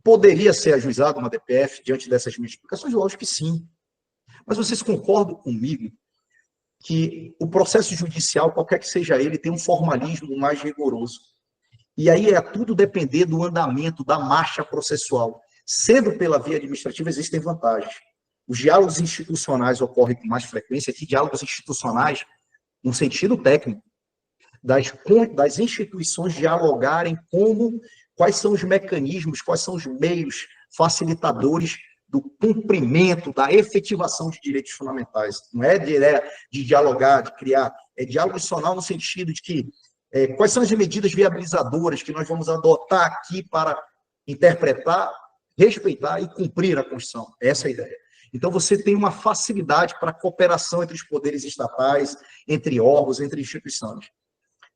poderia ser ajuizada uma DPF diante dessas minhas explicações? Lógico que sim. Mas vocês concordam comigo que o processo judicial, qualquer que seja ele, tem um formalismo mais rigoroso. E aí é tudo depender do andamento, da marcha processual. Sendo pela via administrativa, existem vantagens. Os diálogos institucionais ocorrem com mais frequência, que diálogos institucionais, no sentido técnico, das instituições dialogarem quais são os mecanismos, quais são os meios facilitadores do cumprimento, da efetivação de direitos fundamentais. Não é de dialogar, de criar, é diálogo institucional no sentido de que quais são as medidas viabilizadoras que nós vamos adotar aqui para interpretar, respeitar e cumprir a Constituição. Essa é a ideia. Então, você tem uma facilidade para a cooperação entre os poderes estatais, entre órgãos, entre instituições.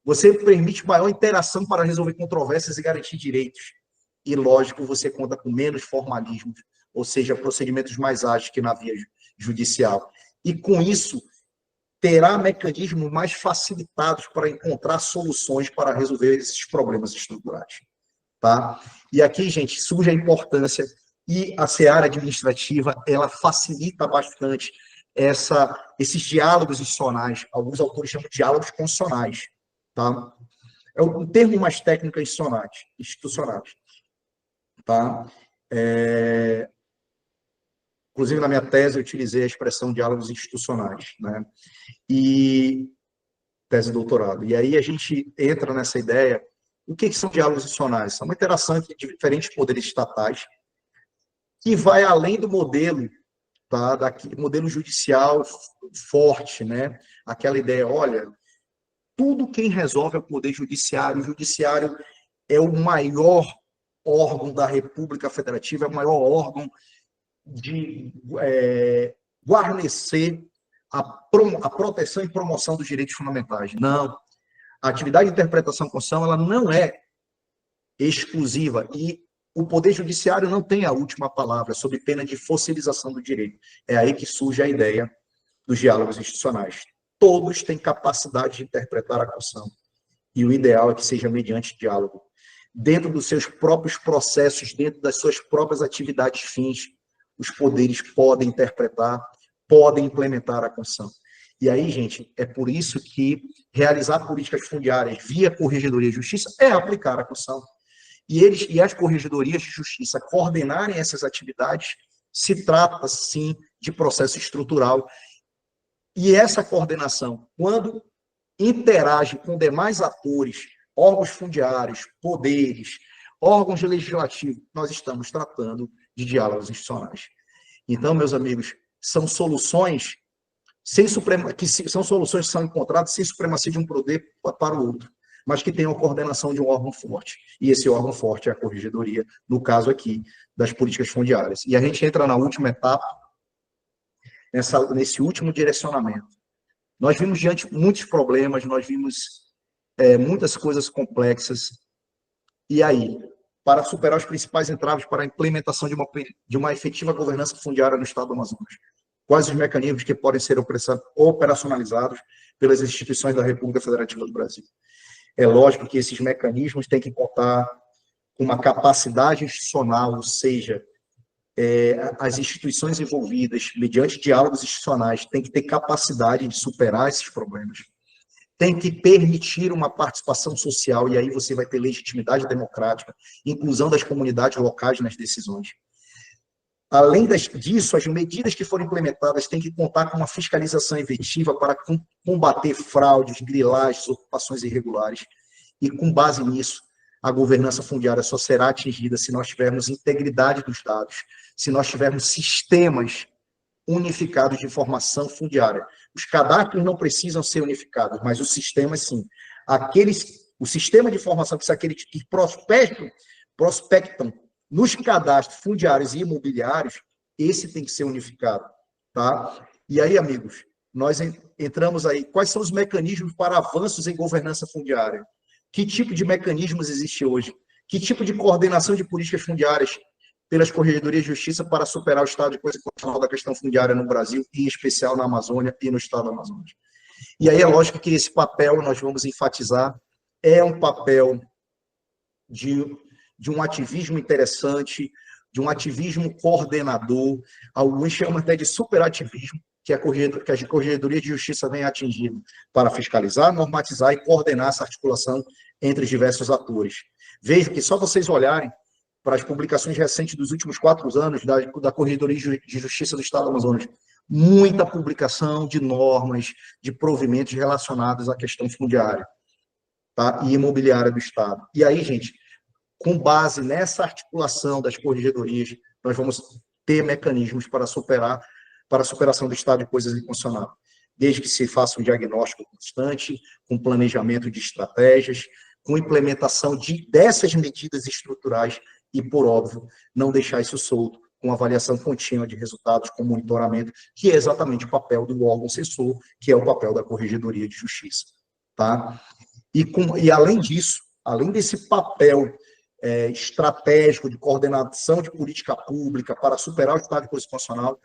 Você permite maior interação para resolver controvérsias e garantir direitos. E, lógico, você conta com menos formalismos, ou seja, procedimentos mais ágeis que na via judicial. E, com isso, terá mecanismos mais facilitados para encontrar soluções para resolver esses problemas estruturais. Tá? E aqui, gente, surge a importância, e a seara administrativa, ela facilita bastante esses diálogos institucionais. Alguns autores chamam de diálogos constitucionais. Tá? É um termo mais técnico, institucionais. Tá? Inclusive, na minha tese, eu utilizei a expressão diálogos institucionais, né? E tese de doutorado. E aí a gente entra nessa ideia. O que são diálogos institucionais? São uma interação entre diferentes poderes estatais que vai além do modelo, tá? Daquele modelo judicial forte, né? Aquela ideia, olha, tudo quem resolve é o Poder Judiciário. O Judiciário é o maior órgão da República Federativa, é o maior órgão de guarnecer a proteção e promoção dos direitos fundamentais. Não. A atividade de interpretação da Constituição, ela não é exclusiva, e o Poder Judiciário não tem a última palavra, sob pena de fossilização do direito. É aí que surge a ideia dos diálogos institucionais. Todos têm capacidade de interpretar a Constituição. E o ideal é que seja mediante diálogo. Dentro dos seus próprios processos, dentro das suas próprias atividades fins, os poderes podem interpretar, podem implementar a Constituição. E aí, gente, é por isso que realizar políticas fundiárias via Corregedoria de Justiça é aplicar a Constituição. E as Corregedorias de Justiça coordenarem essas atividades, se trata, sim, de processo estrutural. E essa coordenação, quando interage com demais atores, órgãos fundiários, poderes, órgãos legislativos, nós estamos tratando de diálogos institucionais. Então, meus amigos, são soluções que são encontradas sem supremacia de um poder para o outro, mas que tenham a coordenação de um órgão forte. E esse órgão forte é a Corregedoria, no caso aqui, das políticas fundiárias. E a gente entra na última etapa, nesse último direcionamento. Nós vimos diante muitos problemas, nós vimos muitas coisas complexas. E aí, para superar os principais entraves para a implementação de uma efetiva governança fundiária no Estado do Amazonas, quais os mecanismos que podem ser operacionalizados pelas instituições da República Federativa do Brasil? É lógico que esses mecanismos têm que contar com uma capacidade institucional, ou seja, as instituições envolvidas, mediante diálogos institucionais, têm que ter capacidade de superar esses problemas, tem que permitir uma participação social, e aí você vai ter legitimidade democrática, inclusão das comunidades locais nas decisões. Além disso, as medidas que foram implementadas têm que contar com uma fiscalização efetiva para combater fraudes, grilagens, ocupações irregulares. E, com base nisso, a governança fundiária só será atingida se nós tivermos integridade dos dados, se nós tivermos sistemas unificados de informação fundiária. Os cadastros não precisam ser unificados, mas os sistemas, sim. O sistema de informação, que são aqueles que prospectam nos cadastros fundiários e imobiliários, esse tem que ser unificado, tá? E aí, amigos, nós entramos aí. Quais são os mecanismos para avanços em governança fundiária? Que tipo de mecanismos existe hoje? Que tipo de coordenação de políticas fundiárias pelas corregedorias de justiça para superar o estado de coisa constitucional da questão fundiária no Brasil, e em especial na Amazônia e no estado do Amazonas? E aí é lógico que esse papel, nós vamos enfatizar, é um papel de um ativismo interessante, de um ativismo coordenador, alguns chamam até de superativismo, que a Corregedoria de Justiça vem atingindo para fiscalizar, normatizar e coordenar essa articulação entre os diversos atores. Vejo que só vocês olharem para as publicações recentes dos últimos 4 anos da Corregedoria de Justiça do Estado do Amazonas, muita publicação de normas, de provimentos relacionados à questão fundiária, tá? E imobiliária do Estado. E aí, gente, com base nessa articulação das corregedorias, nós vamos ter mecanismos para a superação do estado de coisas inconstitucional, desde que se faça um diagnóstico constante, com planejamento de estratégias, com implementação dessas medidas estruturais e, por óbvio, não deixar isso solto, com avaliação contínua de resultados, com monitoramento, que é exatamente o papel do órgão assessor, que é o papel da Corregedoria de Justiça. Tá? E além disso, além desse papel estratégico de coordenação de política pública para superar o estado de coisa constitucional,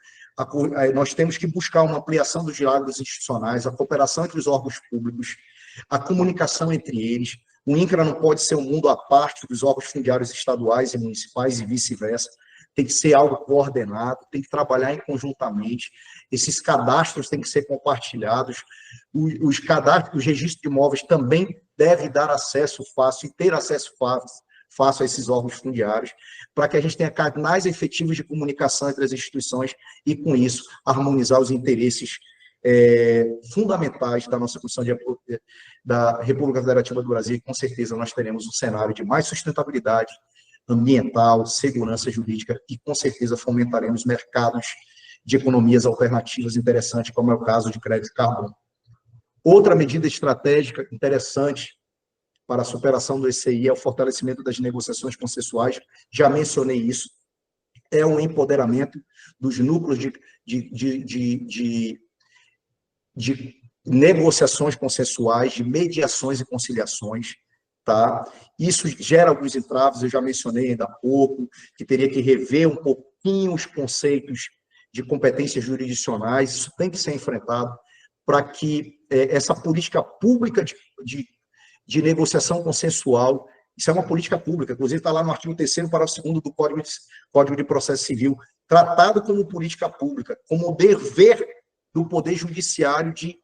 nós temos que buscar uma ampliação dos diálogos institucionais, a cooperação entre os órgãos públicos, a comunicação entre eles. O INCRA não pode ser um mundo à parte dos órgãos fundiários estaduais e municipais e vice-versa. Tem que ser algo coordenado, tem que trabalhar conjuntamente. Esses cadastros têm que ser compartilhados. Os cadastros, os registros de imóveis também devem dar acesso fácil e ter acesso fácil a esses órgãos fundiários, para que a gente tenha canais efetivos de comunicação entre as instituições e, com isso, harmonizar os interesses fundamentais da nossa Constituição da República Federativa do Brasil, e, com certeza, nós teremos um cenário de mais sustentabilidade ambiental, segurança jurídica e, com certeza, fomentaremos mercados de economias alternativas interessantes, como é o caso de crédito de carbono. Outra medida estratégica interessante para a superação do ECI é o fortalecimento das negociações consensuais, já mencionei isso, é o empoderamento dos núcleos de negociações consensuais, de mediações e conciliações, tá? Isso gera alguns entraves, eu já mencionei ainda há pouco, que teria que rever um pouquinho os conceitos de competências jurisdicionais, isso tem que ser enfrentado para que essa política pública de negociação consensual, isso é uma política pública, inclusive está lá no artigo 3º, parágrafo 2º do Código de Processo Civil, tratado como política pública, como dever do Poder Judiciário de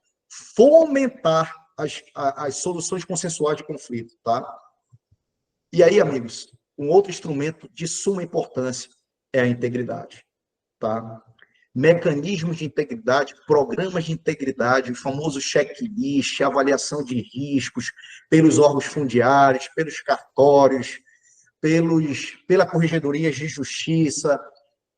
fomentar as soluções consensuais de conflito, tá? E aí, amigos, um outro instrumento de suma importância é a integridade, tá? Mecanismos de integridade, programas de integridade, o famoso checklist, avaliação de riscos pelos órgãos fundiários, pelos cartórios, pela Corregedoria de Justiça.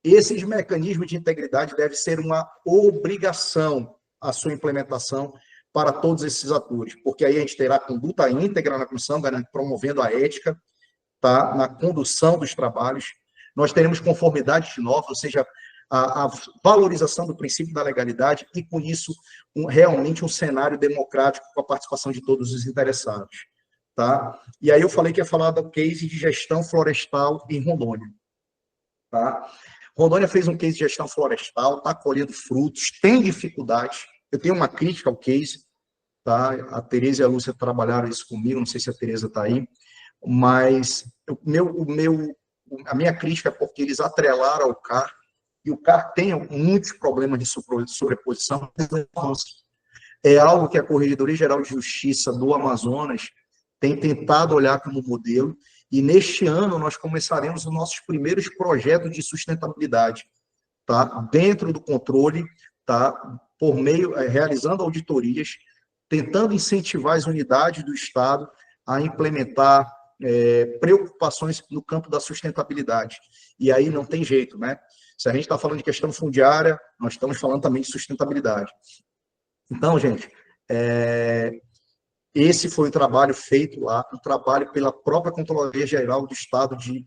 Esses mecanismos de integridade devem ser uma obrigação a sua implementação para todos esses atores, porque aí a gente terá conduta íntegra na comissão, promovendo a ética, tá, na condução dos trabalhos. Nós teremos conformidade de normas, ou seja, a valorização do princípio da legalidade e, com isso, realmente um cenário democrático com a participação de todos os interessados. Tá? E aí eu falei que ia falar do case de gestão florestal em Rondônia. Tá? Rondônia fez um case de gestão florestal, está colhendo frutos, tem dificuldades. Eu tenho uma crítica ao case, tá? A Tereza e a Lúcia trabalharam isso comigo, não sei se a Tereza está aí, mas a minha crítica é porque eles atrelaram ao CAR, e o CAR tem muitos problemas de sobreposição. É algo que a Corregedoria Geral de Justiça do Amazonas tem tentado olhar como modelo, E neste ano nós começaremos os nossos primeiros projetos de sustentabilidade, tá? Dentro do controle, tá? Por meio, realizando auditorias, tentando incentivar as unidades do Estado a implementar preocupações no campo da sustentabilidade. E aí não tem jeito, né? Se a gente está falando de questão fundiária, nós estamos falando também de sustentabilidade. Então, gente, esse foi o trabalho feito lá, o trabalho pela própria Controladoria Geral do Estado de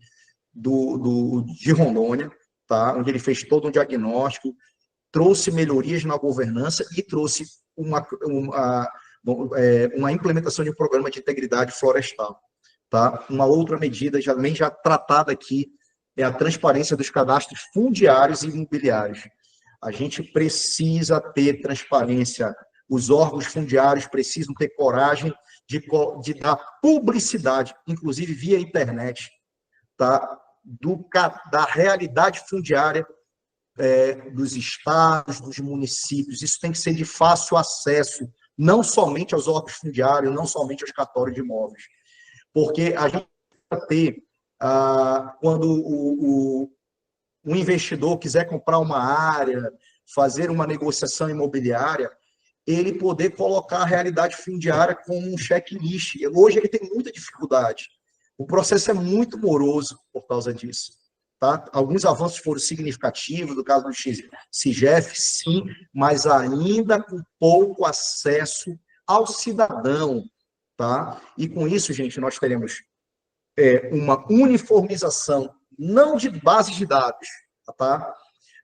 Rondônia, tá? Onde ele fez todo um diagnóstico, trouxe melhorias na governança e trouxe uma implementação de um programa de integridade florestal. Tá? Uma outra medida também já tratada aqui é a transparência dos cadastros fundiários e imobiliários. A gente precisa ter transparência, os órgãos fundiários precisam ter coragem de dar publicidade, inclusive via internet, tá? Da realidade fundiária dos estados, dos municípios. Isso tem que ser de fácil acesso, não somente aos órgãos fundiários, não somente aos cartórios de imóveis. Porque a gente vai ter, quando o investidor quiser comprar uma área, fazer uma negociação imobiliária, ele poder colocar a realidade fundiária como um checklist. Hoje ele tem muita dificuldade. O processo é muito moroso por causa disso. Tá? Alguns avanços foram significativos, no caso do CIGEF, sim, mas ainda com pouco acesso ao cidadão. Tá? E com isso, gente, nós teremos uma uniformização, não de bases de dados, tá?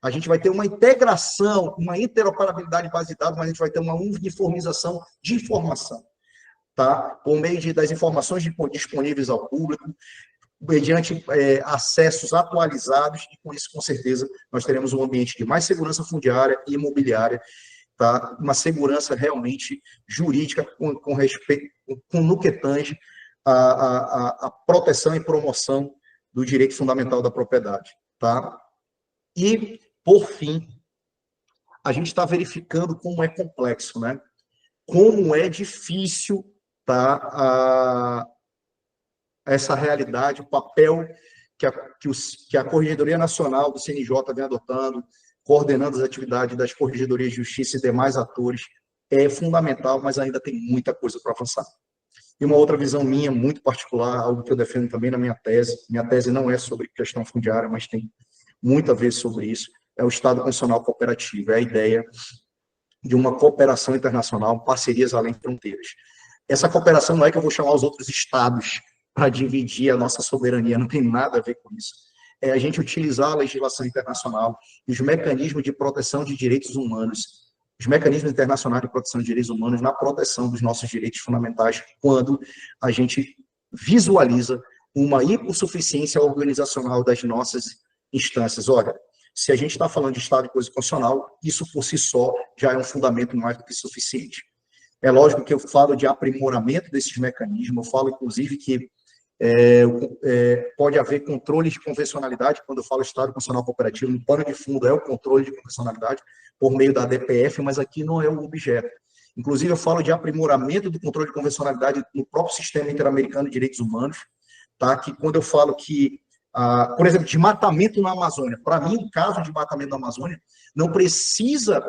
A gente vai ter uma integração, uma interoperabilidade de base de dados, mas a gente vai ter uma uniformização de informação, tá? Por meio das informações disponíveis ao público, mediante acessos atualizados, e com isso, com certeza, nós teremos um ambiente de mais segurança fundiária e imobiliária, tá? Uma segurança realmente jurídica com respeito, no que tange a proteção e promoção do direito fundamental da propriedade. Tá? E, por fim, a gente está verificando como é complexo, né? Como é difícil, tá, essa realidade, o papel que a Corregedoria Nacional do CNJ vem adotando, coordenando as atividades das Corregedorias de Justiça e demais atores, é fundamental, mas ainda tem muita coisa para avançar. E uma outra visão minha, muito particular, algo que eu defendo também na minha tese não é sobre questão fundiária, mas tem muito a ver sobre isso, é o Estado Constitucional Cooperativo, é a ideia de uma cooperação internacional, parcerias além de fronteiras. Essa cooperação não é que eu vou chamar os outros estados para dividir a nossa soberania, não tem nada a ver com isso. É a gente utilizar a legislação internacional e os mecanismos de proteção de direitos humanos, os mecanismos internacionais de proteção de direitos humanos na proteção dos nossos direitos fundamentais, quando a gente visualiza uma hipossuficiência organizacional das nossas instâncias. Olha, se a gente está falando de Estado de coisa constitucional, isso por si só já é um fundamento mais do que suficiente. É lógico que eu falo de aprimoramento desses mecanismos, eu falo, inclusive, que pode haver controle de convencionalidade, quando eu falo Estado Constitucional Cooperativo, no pano de fundo é o controle de convencionalidade por meio da ADPF, mas aqui não é o objeto. Inclusive, eu falo de aprimoramento do controle de convencionalidade no próprio Sistema Interamericano de Direitos Humanos, tá? Que quando eu falo que, por exemplo, de matamento na Amazônia, para mim, o caso de matamento na Amazônia não precisa,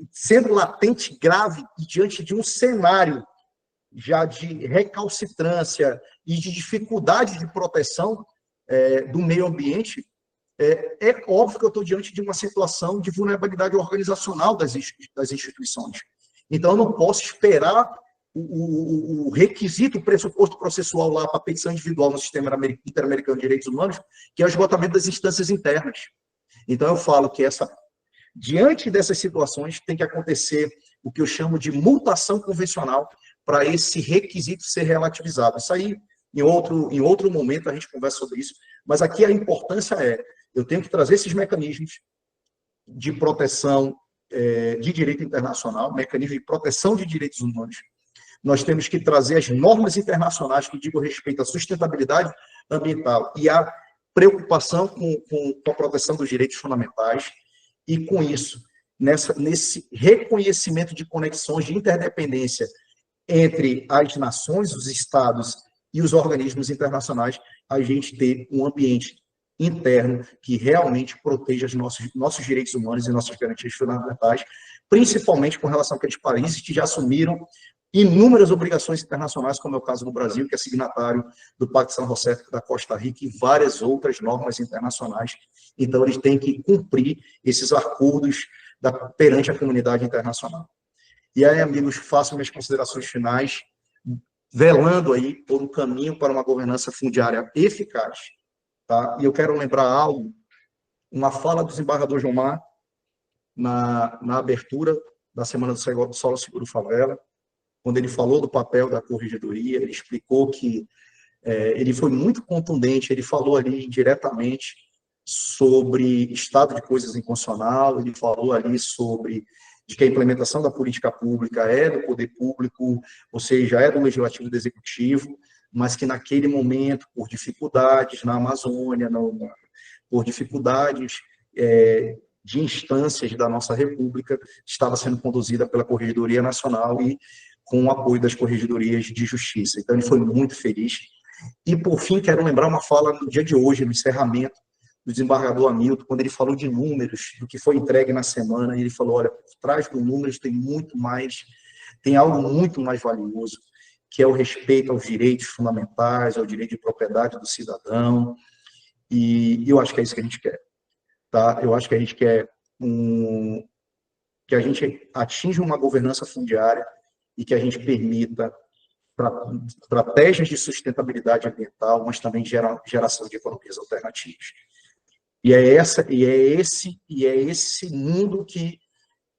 sendo latente, grave, e diante de um cenário já de recalcitrância e de dificuldade de proteção do meio ambiente, é óbvio que eu estou diante de uma situação de vulnerabilidade organizacional das instituições. Então, eu não posso esperar o requisito, o pressuposto processual lá para a petição individual no Sistema Interamericano de Direitos Humanos, que é o esgotamento das instâncias internas. Então, eu falo que diante dessas situações tem que acontecer o que eu chamo de mutação convencional para esse requisito ser relativizado. Isso aí, em outro momento, a gente conversa sobre isso, mas aqui a importância eu tenho que trazer esses mecanismos de proteção de direito internacional, mecanismo de proteção de direitos humanos. Nós temos que trazer as normas internacionais que digam respeito à sustentabilidade ambiental e à preocupação com a proteção dos direitos fundamentais, e com isso, nesse reconhecimento de conexões de interdependência entre as nações, os estados e os organismos internacionais, a gente ter um ambiente interno que realmente proteja os nossos direitos humanos e nossas garantias fundamentais, principalmente com relação àqueles países que já assumiram inúmeras obrigações internacionais, como é o caso do Brasil, que é signatário do Pacto San José da Costa Rica e várias outras normas internacionais. Então, eles têm que cumprir esses acordos perante a comunidade internacional. E aí, amigos, faço minhas considerações finais, velando aí por um caminho para uma governança fundiária eficaz. Tá? E eu quero lembrar algo, uma fala do desembargador Gilmar, na abertura da Semana do Solo Seguro Favela, quando ele falou do papel da corregedoria, ele explicou que ele foi muito contundente, ele falou ali diretamente sobre estado de coisas inconstitucional, ele falou ali sobre de que a implementação da política pública é do poder público, ou seja, é do legislativo e do executivo, mas que naquele momento, por dificuldades na Amazônia, por dificuldades de instâncias da nossa República, estava sendo conduzida pela Corregedoria Nacional e com o apoio das corregedorias de justiça. Então, ele foi muito feliz. E, por fim, quero lembrar uma fala no dia de hoje, no encerramento, do desembargador Hamilton, quando ele falou de números, do que foi entregue na semana, e ele falou, olha, por trás dos números tem muito mais, tem algo muito mais valioso, que é o respeito aos direitos fundamentais, ao direito de propriedade do cidadão, e eu acho que é isso que a gente quer. Tá? Eu acho que a gente quer que a gente atinja uma governança fundiária e que a gente permita estratégias de sustentabilidade ambiental, mas também geração de economias alternativas. E é esse mundo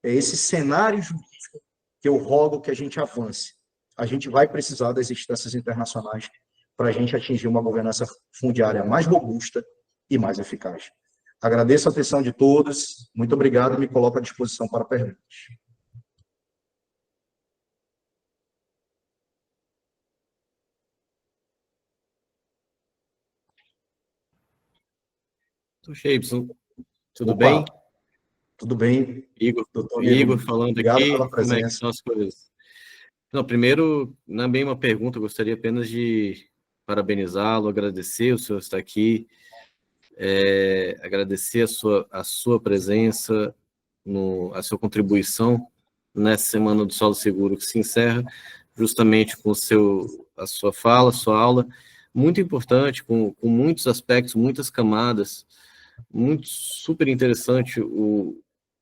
é esse cenário jurídico que eu rogo que a gente avance. A gente vai precisar das instâncias internacionais para a gente atingir uma governança fundiária mais robusta e mais eficaz. Agradeço a atenção de todos, muito obrigado e me coloco à disposição para perguntas. Sheibson, tudo Opa, bem? Tudo bem, Igor, doutor Igor falando obrigado aqui, pela como é que presença. estão as coisas? Não, primeiro, não é bem uma pergunta, eu gostaria apenas de parabenizá-lo, agradecer o senhor estar aqui, agradecer a sua presença, a sua contribuição nessa Semana do Solo Seguro, que se encerra justamente com a sua fala, a sua aula, muito importante, com muitos aspectos, muitas camadas, muito super interessante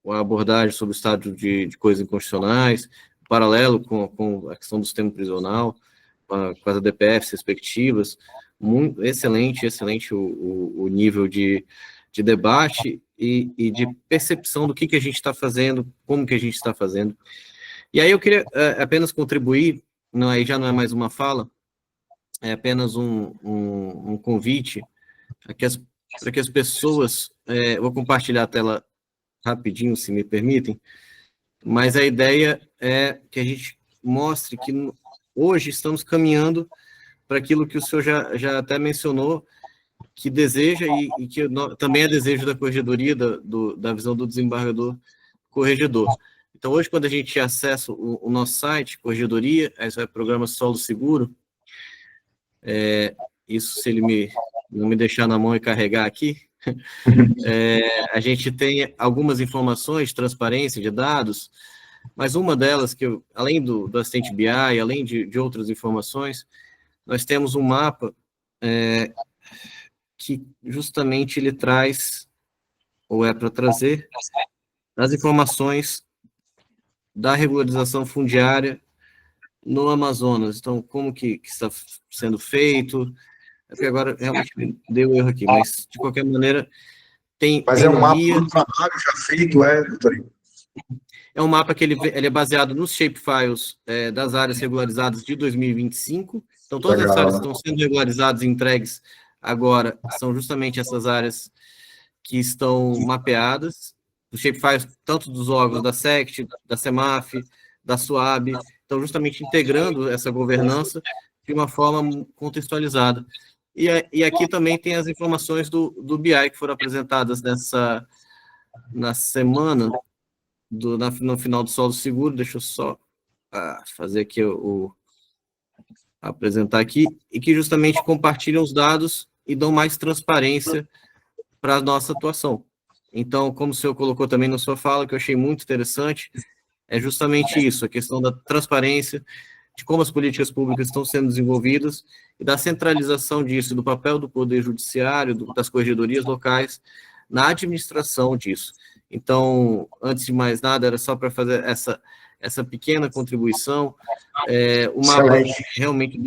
a abordagem sobre o estado de coisas inconstitucionais, paralelo com a questão do sistema prisional, com as ADPFs respectivas, muito, excelente o nível de debate e de percepção do que a gente está fazendo, como que a gente está fazendo. E aí eu queria apenas contribuir, aí já não é mais uma fala, é apenas um convite para que as pessoas, vou compartilhar a tela rapidinho, se me permitem, mas a ideia é que a gente mostre que hoje estamos caminhando para aquilo que o senhor já até mencionou, que deseja e que também é desejo da corregedoria, da visão do desembargador corregedor. Então, hoje, quando a gente acessa o nosso site, corregedoria, aí vai programa Solo Seguro, isso se ele não me deixar na mão e carregar aqui, a gente tem algumas informações, transparência de dados, mas uma delas, além do assistente BI, além de outras informações, nós temos um mapa que justamente ele traz, ou é para trazer, as informações da regularização fundiária no Amazonas. Então, como que está sendo feito? Porque agora realmente deu erro aqui, mas de qualquer maneira tem. Mas tem é um mapa guia. do trabalho já feito, doutor? É um mapa que ele é baseado nos shapefiles das áreas regularizadas de 2025. Então, todas as áreas que estão sendo regularizadas e entregues agora são justamente essas áreas que estão mapeadas. Os shapefiles, tanto dos órgãos da SECT, da CEMAF, da SUAB, estão justamente integrando essa governança de uma forma contextualizada. E aqui também tem as informações do BI que foram apresentadas na semana, no final do Solo Seguro. Deixa eu só fazer aqui apresentar aqui, e que justamente compartilham os dados e dão mais transparência para a nossa atuação. Então, como o senhor colocou também na sua fala, que eu achei muito interessante, é justamente isso, a questão da transparência, de como as políticas públicas estão sendo desenvolvidas e da centralização disso, do papel do Poder Judiciário, das corregedorias locais, na administração disso. Então, antes de mais nada, era só para fazer essa pequena contribuição. O mapa realmente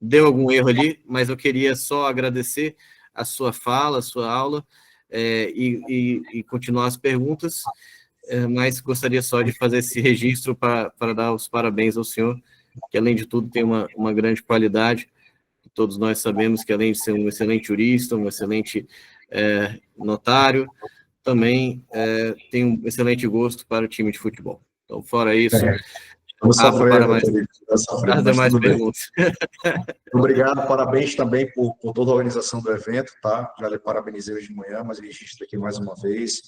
deu algum erro ali, mas eu queria só agradecer a sua fala, a sua aula, e continuar as perguntas, mas gostaria só de fazer esse registro para dar os parabéns ao senhor, que além de tudo tem uma grande qualidade. Todos nós sabemos que além de ser um excelente jurista, um excelente notário, também tem um excelente gosto para o time de futebol. Então, fora isso, abro para mais as demais perguntas. Obrigado, parabéns também por toda a organização do evento, tá? Já lhe parabenizei hoje de manhã, mas registro aqui mais uma vez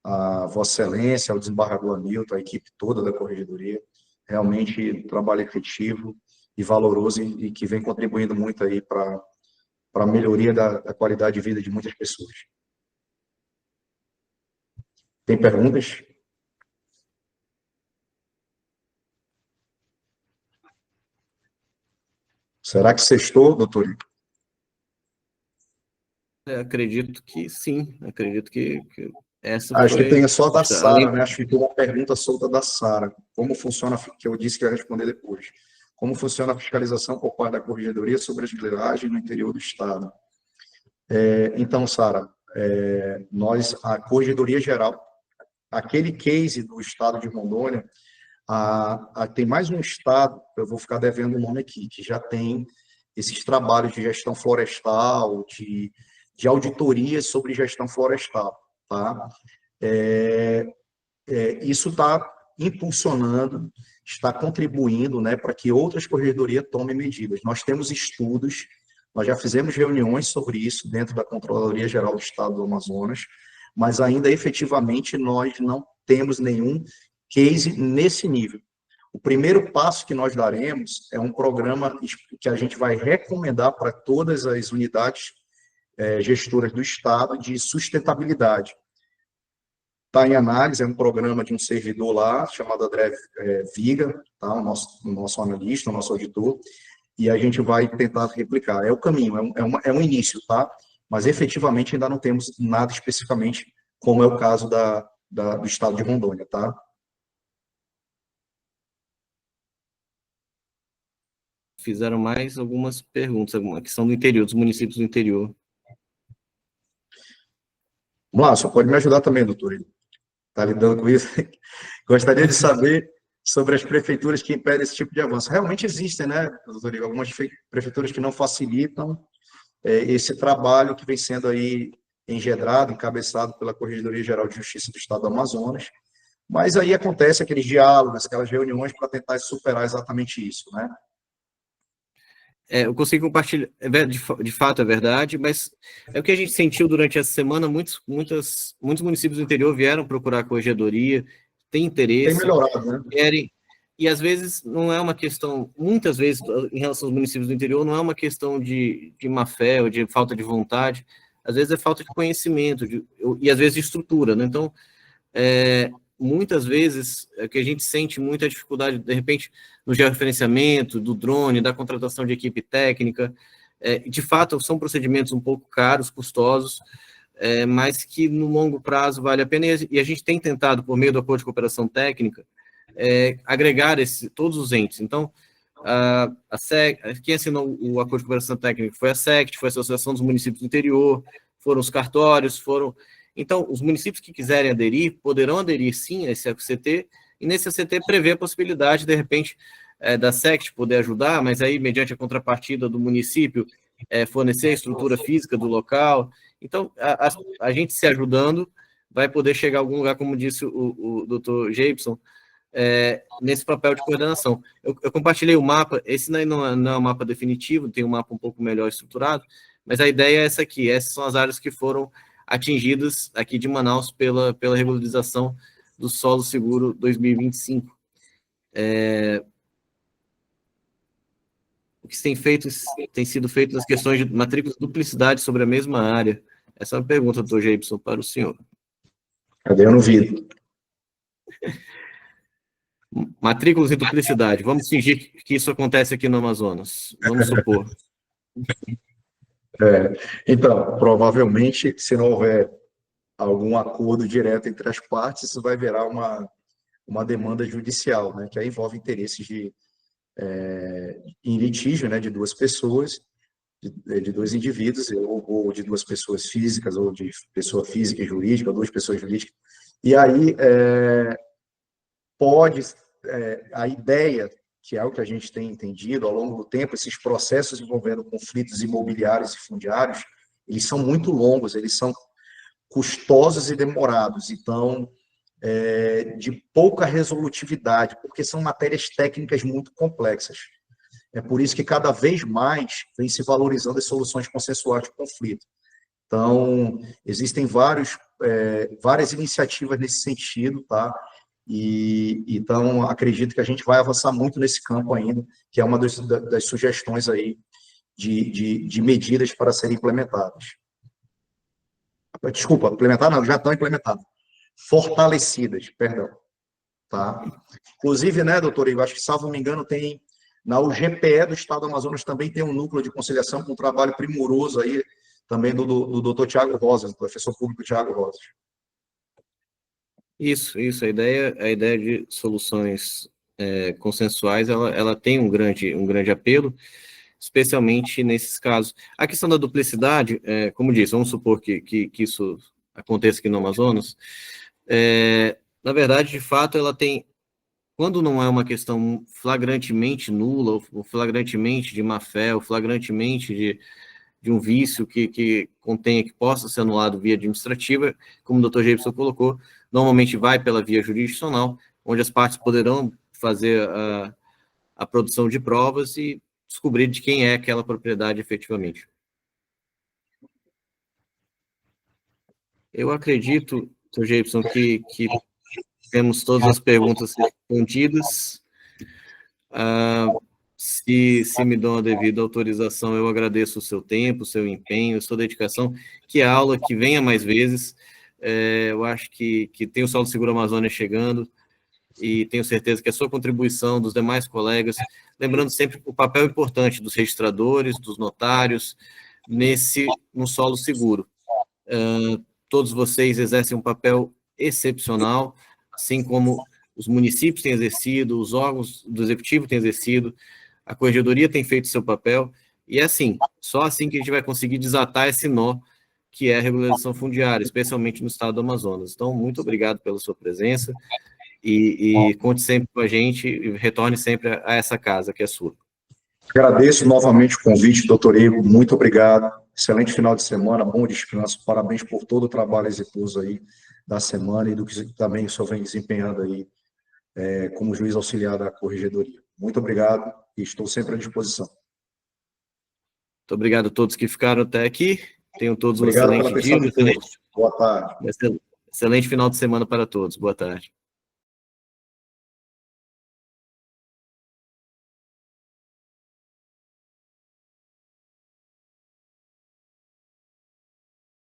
a Vossa Excelência, ao desembargador Hamilton, a equipe toda da Corregedoria, realmente um trabalho efetivo e valoroso e que vem contribuindo muito aí para a melhoria da qualidade de vida de muitas pessoas. Tem perguntas? Será que sextou, doutor Igor? Acredito que sim, acredito que essa Acho foi... que tem só da Sara, né? Acho que tem uma pergunta solta da Sara. Como funciona, que eu disse que ia responder depois. Como funciona a fiscalização por parte da Corregedoria sobre as grilagens no interior do Estado? Então, Sara, a Corregedoria Geral, aquele case do Estado de Rondônia, tem mais um Estado, eu vou ficar devendo o nome aqui, que já tem esses trabalhos de gestão florestal, de auditorias sobre gestão florestal, tá? Isso está impulsionando, está contribuindo, né, para que outras corregedorias tomem medidas. Nós temos estudos, nós já fizemos reuniões sobre isso dentro da Controladoria Geral do Estado do Amazonas, mas ainda efetivamente nós não temos nenhum case nesse nível. O primeiro passo que nós daremos é um programa que a gente vai recomendar para todas as unidades gestoras do Estado de sustentabilidade. Está em análise, é um programa de um servidor lá, chamado André Viga, tá? o nosso analista, o nosso auditor, e a gente vai tentar replicar. É o caminho, é um início, tá? Mas efetivamente ainda não temos nada especificamente, como é o caso do Estado de Rondônia, tá? Fizeram mais algumas perguntas, alguma questão do interior, dos municípios do interior. Vamos lá, só pode me ajudar também, doutor. Está lidando com isso? Gostaria de saber sobre as prefeituras que impedem esse tipo de avanço. Realmente existem, né, doutor Igor, algumas prefeituras que não facilitam esse trabalho que vem sendo aí engedrado, encabeçado pela Corregedoria Geral de Justiça do Estado do Amazonas, mas aí acontece aqueles diálogos, aquelas reuniões para tentar superar exatamente isso, né? Eu consigo compartilhar, de fato é verdade, mas é o que a gente sentiu durante essa semana, muitos municípios do interior vieram procurar a corregedoria, têm interesse, tem melhorado, né? Querem, e às vezes não é uma questão, muitas vezes, em relação aos municípios do interior, não é uma questão de má fé ou de falta de vontade, às vezes é falta de conhecimento, e às vezes de estrutura, né? Então, muitas vezes, que a gente sente muita dificuldade, de repente, no georreferenciamento, do drone, da contratação de equipe técnica. De fato, são procedimentos um pouco caros, custosos, mas que no longo prazo vale a pena, e a gente tem tentado, por meio do acordo de cooperação técnica, agregar todos os entes. Então, quem assinou o acordo de cooperação técnica foi a SECT, foi a Associação dos Municípios do Interior, foram os cartórios, Então, os municípios que quiserem aderir, poderão aderir sim a esse ACT, e nesse ACT prevê a possibilidade, de repente, da SECT poder ajudar, mas aí, mediante a contrapartida do município, fornecer a estrutura física do local. Então, a gente se ajudando vai poder chegar a algum lugar, como disse o doutor Jefferson, nesse papel de coordenação. Eu compartilhei o mapa, esse não é um mapa definitivo, tem um mapa um pouco melhor estruturado, mas a ideia é essa aqui, essas são as áreas que foram atingidas aqui de Manaus pela regularização do Solo Seguro 2025. o que tem sido feito nas questões de matrículas de duplicidade sobre a mesma área? Essa é uma pergunta, doutor Geibson, para o senhor. Cadê? Eu não vi. Matrículas em duplicidade. Vamos fingir que isso acontece aqui no Amazonas. Vamos supor. Então, provavelmente, se não houver algum acordo direto entre as partes, isso vai virar uma demanda judicial, né, que aí envolve interesses em litígio, né, de duas pessoas, de dois indivíduos, ou de duas pessoas físicas, ou de pessoa física e jurídica, ou duas pessoas jurídicas. E aí a ideia, que é o que a gente tem entendido ao longo do tempo, esses processos envolvendo conflitos imobiliários e fundiários, eles são muito longos, eles são custosos e demorados, então, de pouca resolutividade, porque são matérias técnicas muito complexas. É por isso que cada vez mais vem se valorizando as soluções consensuais de conflito. Então, existem várias iniciativas nesse sentido, tá? Então, acredito que a gente vai avançar muito nesse campo ainda, que é uma das sugestões aí de medidas para serem implementadas. Desculpa, implementadas não, já estão implementadas. Fortalecidas, perdão. Tá? Inclusive, né, doutor Igor, acho que, salvo me engano, tem na UGPE do Estado do Amazonas também tem um núcleo de conciliação com um trabalho primoroso aí, também do doutor Tiago Rosas, do professor público Tiago Rosas. Isso. A ideia de soluções consensuais, ela tem um grande apelo, especialmente nesses casos. A questão da duplicidade, como disse, vamos supor que isso aconteça aqui no Amazonas, na verdade, de fato, ela tem, quando não é uma questão flagrantemente nula, ou flagrantemente de má-fé, ou flagrantemente de um vício que contenha, que possa ser anulado via administrativa, como o doutor Geibson colocou, normalmente vai pela via jurisdicional, onde as partes poderão fazer a produção de provas e descobrir de quem é aquela propriedade efetivamente. Eu acredito, doutor Geibson, que temos todas as perguntas respondidas. Se me dão a devida autorização, eu agradeço o seu tempo, o seu empenho, a sua dedicação, que a aula que venha mais vezes. Eu acho que tem o Solo Seguro Amazônia chegando, e tenho certeza que a sua contribuição, dos demais colegas, lembrando sempre o papel importante dos registradores, dos notários, no Solo Seguro. Todos vocês exercem um papel excepcional, assim como os municípios têm exercido, os órgãos do executivo têm exercido, a corregedoria tem feito seu papel, e assim, só assim que a gente vai conseguir desatar esse nó que é a regularização fundiária, especialmente no estado do Amazonas. Então, muito obrigado pela sua presença, e conte sempre com a gente, e retorne sempre a essa casa que é sua. Agradeço novamente o convite, doutor Igor, muito obrigado, excelente final de semana, bom descanso, parabéns por todo o trabalho exitoso aí da semana e do que também o senhor vem desempenhando aí como juiz auxiliar da corregedoria. Muito obrigado e estou sempre à disposição. Muito obrigado a todos que ficaram até aqui, tenham todos Obrigado um excelente dia, Boa tarde. excelente final de semana para todos. Boa tarde.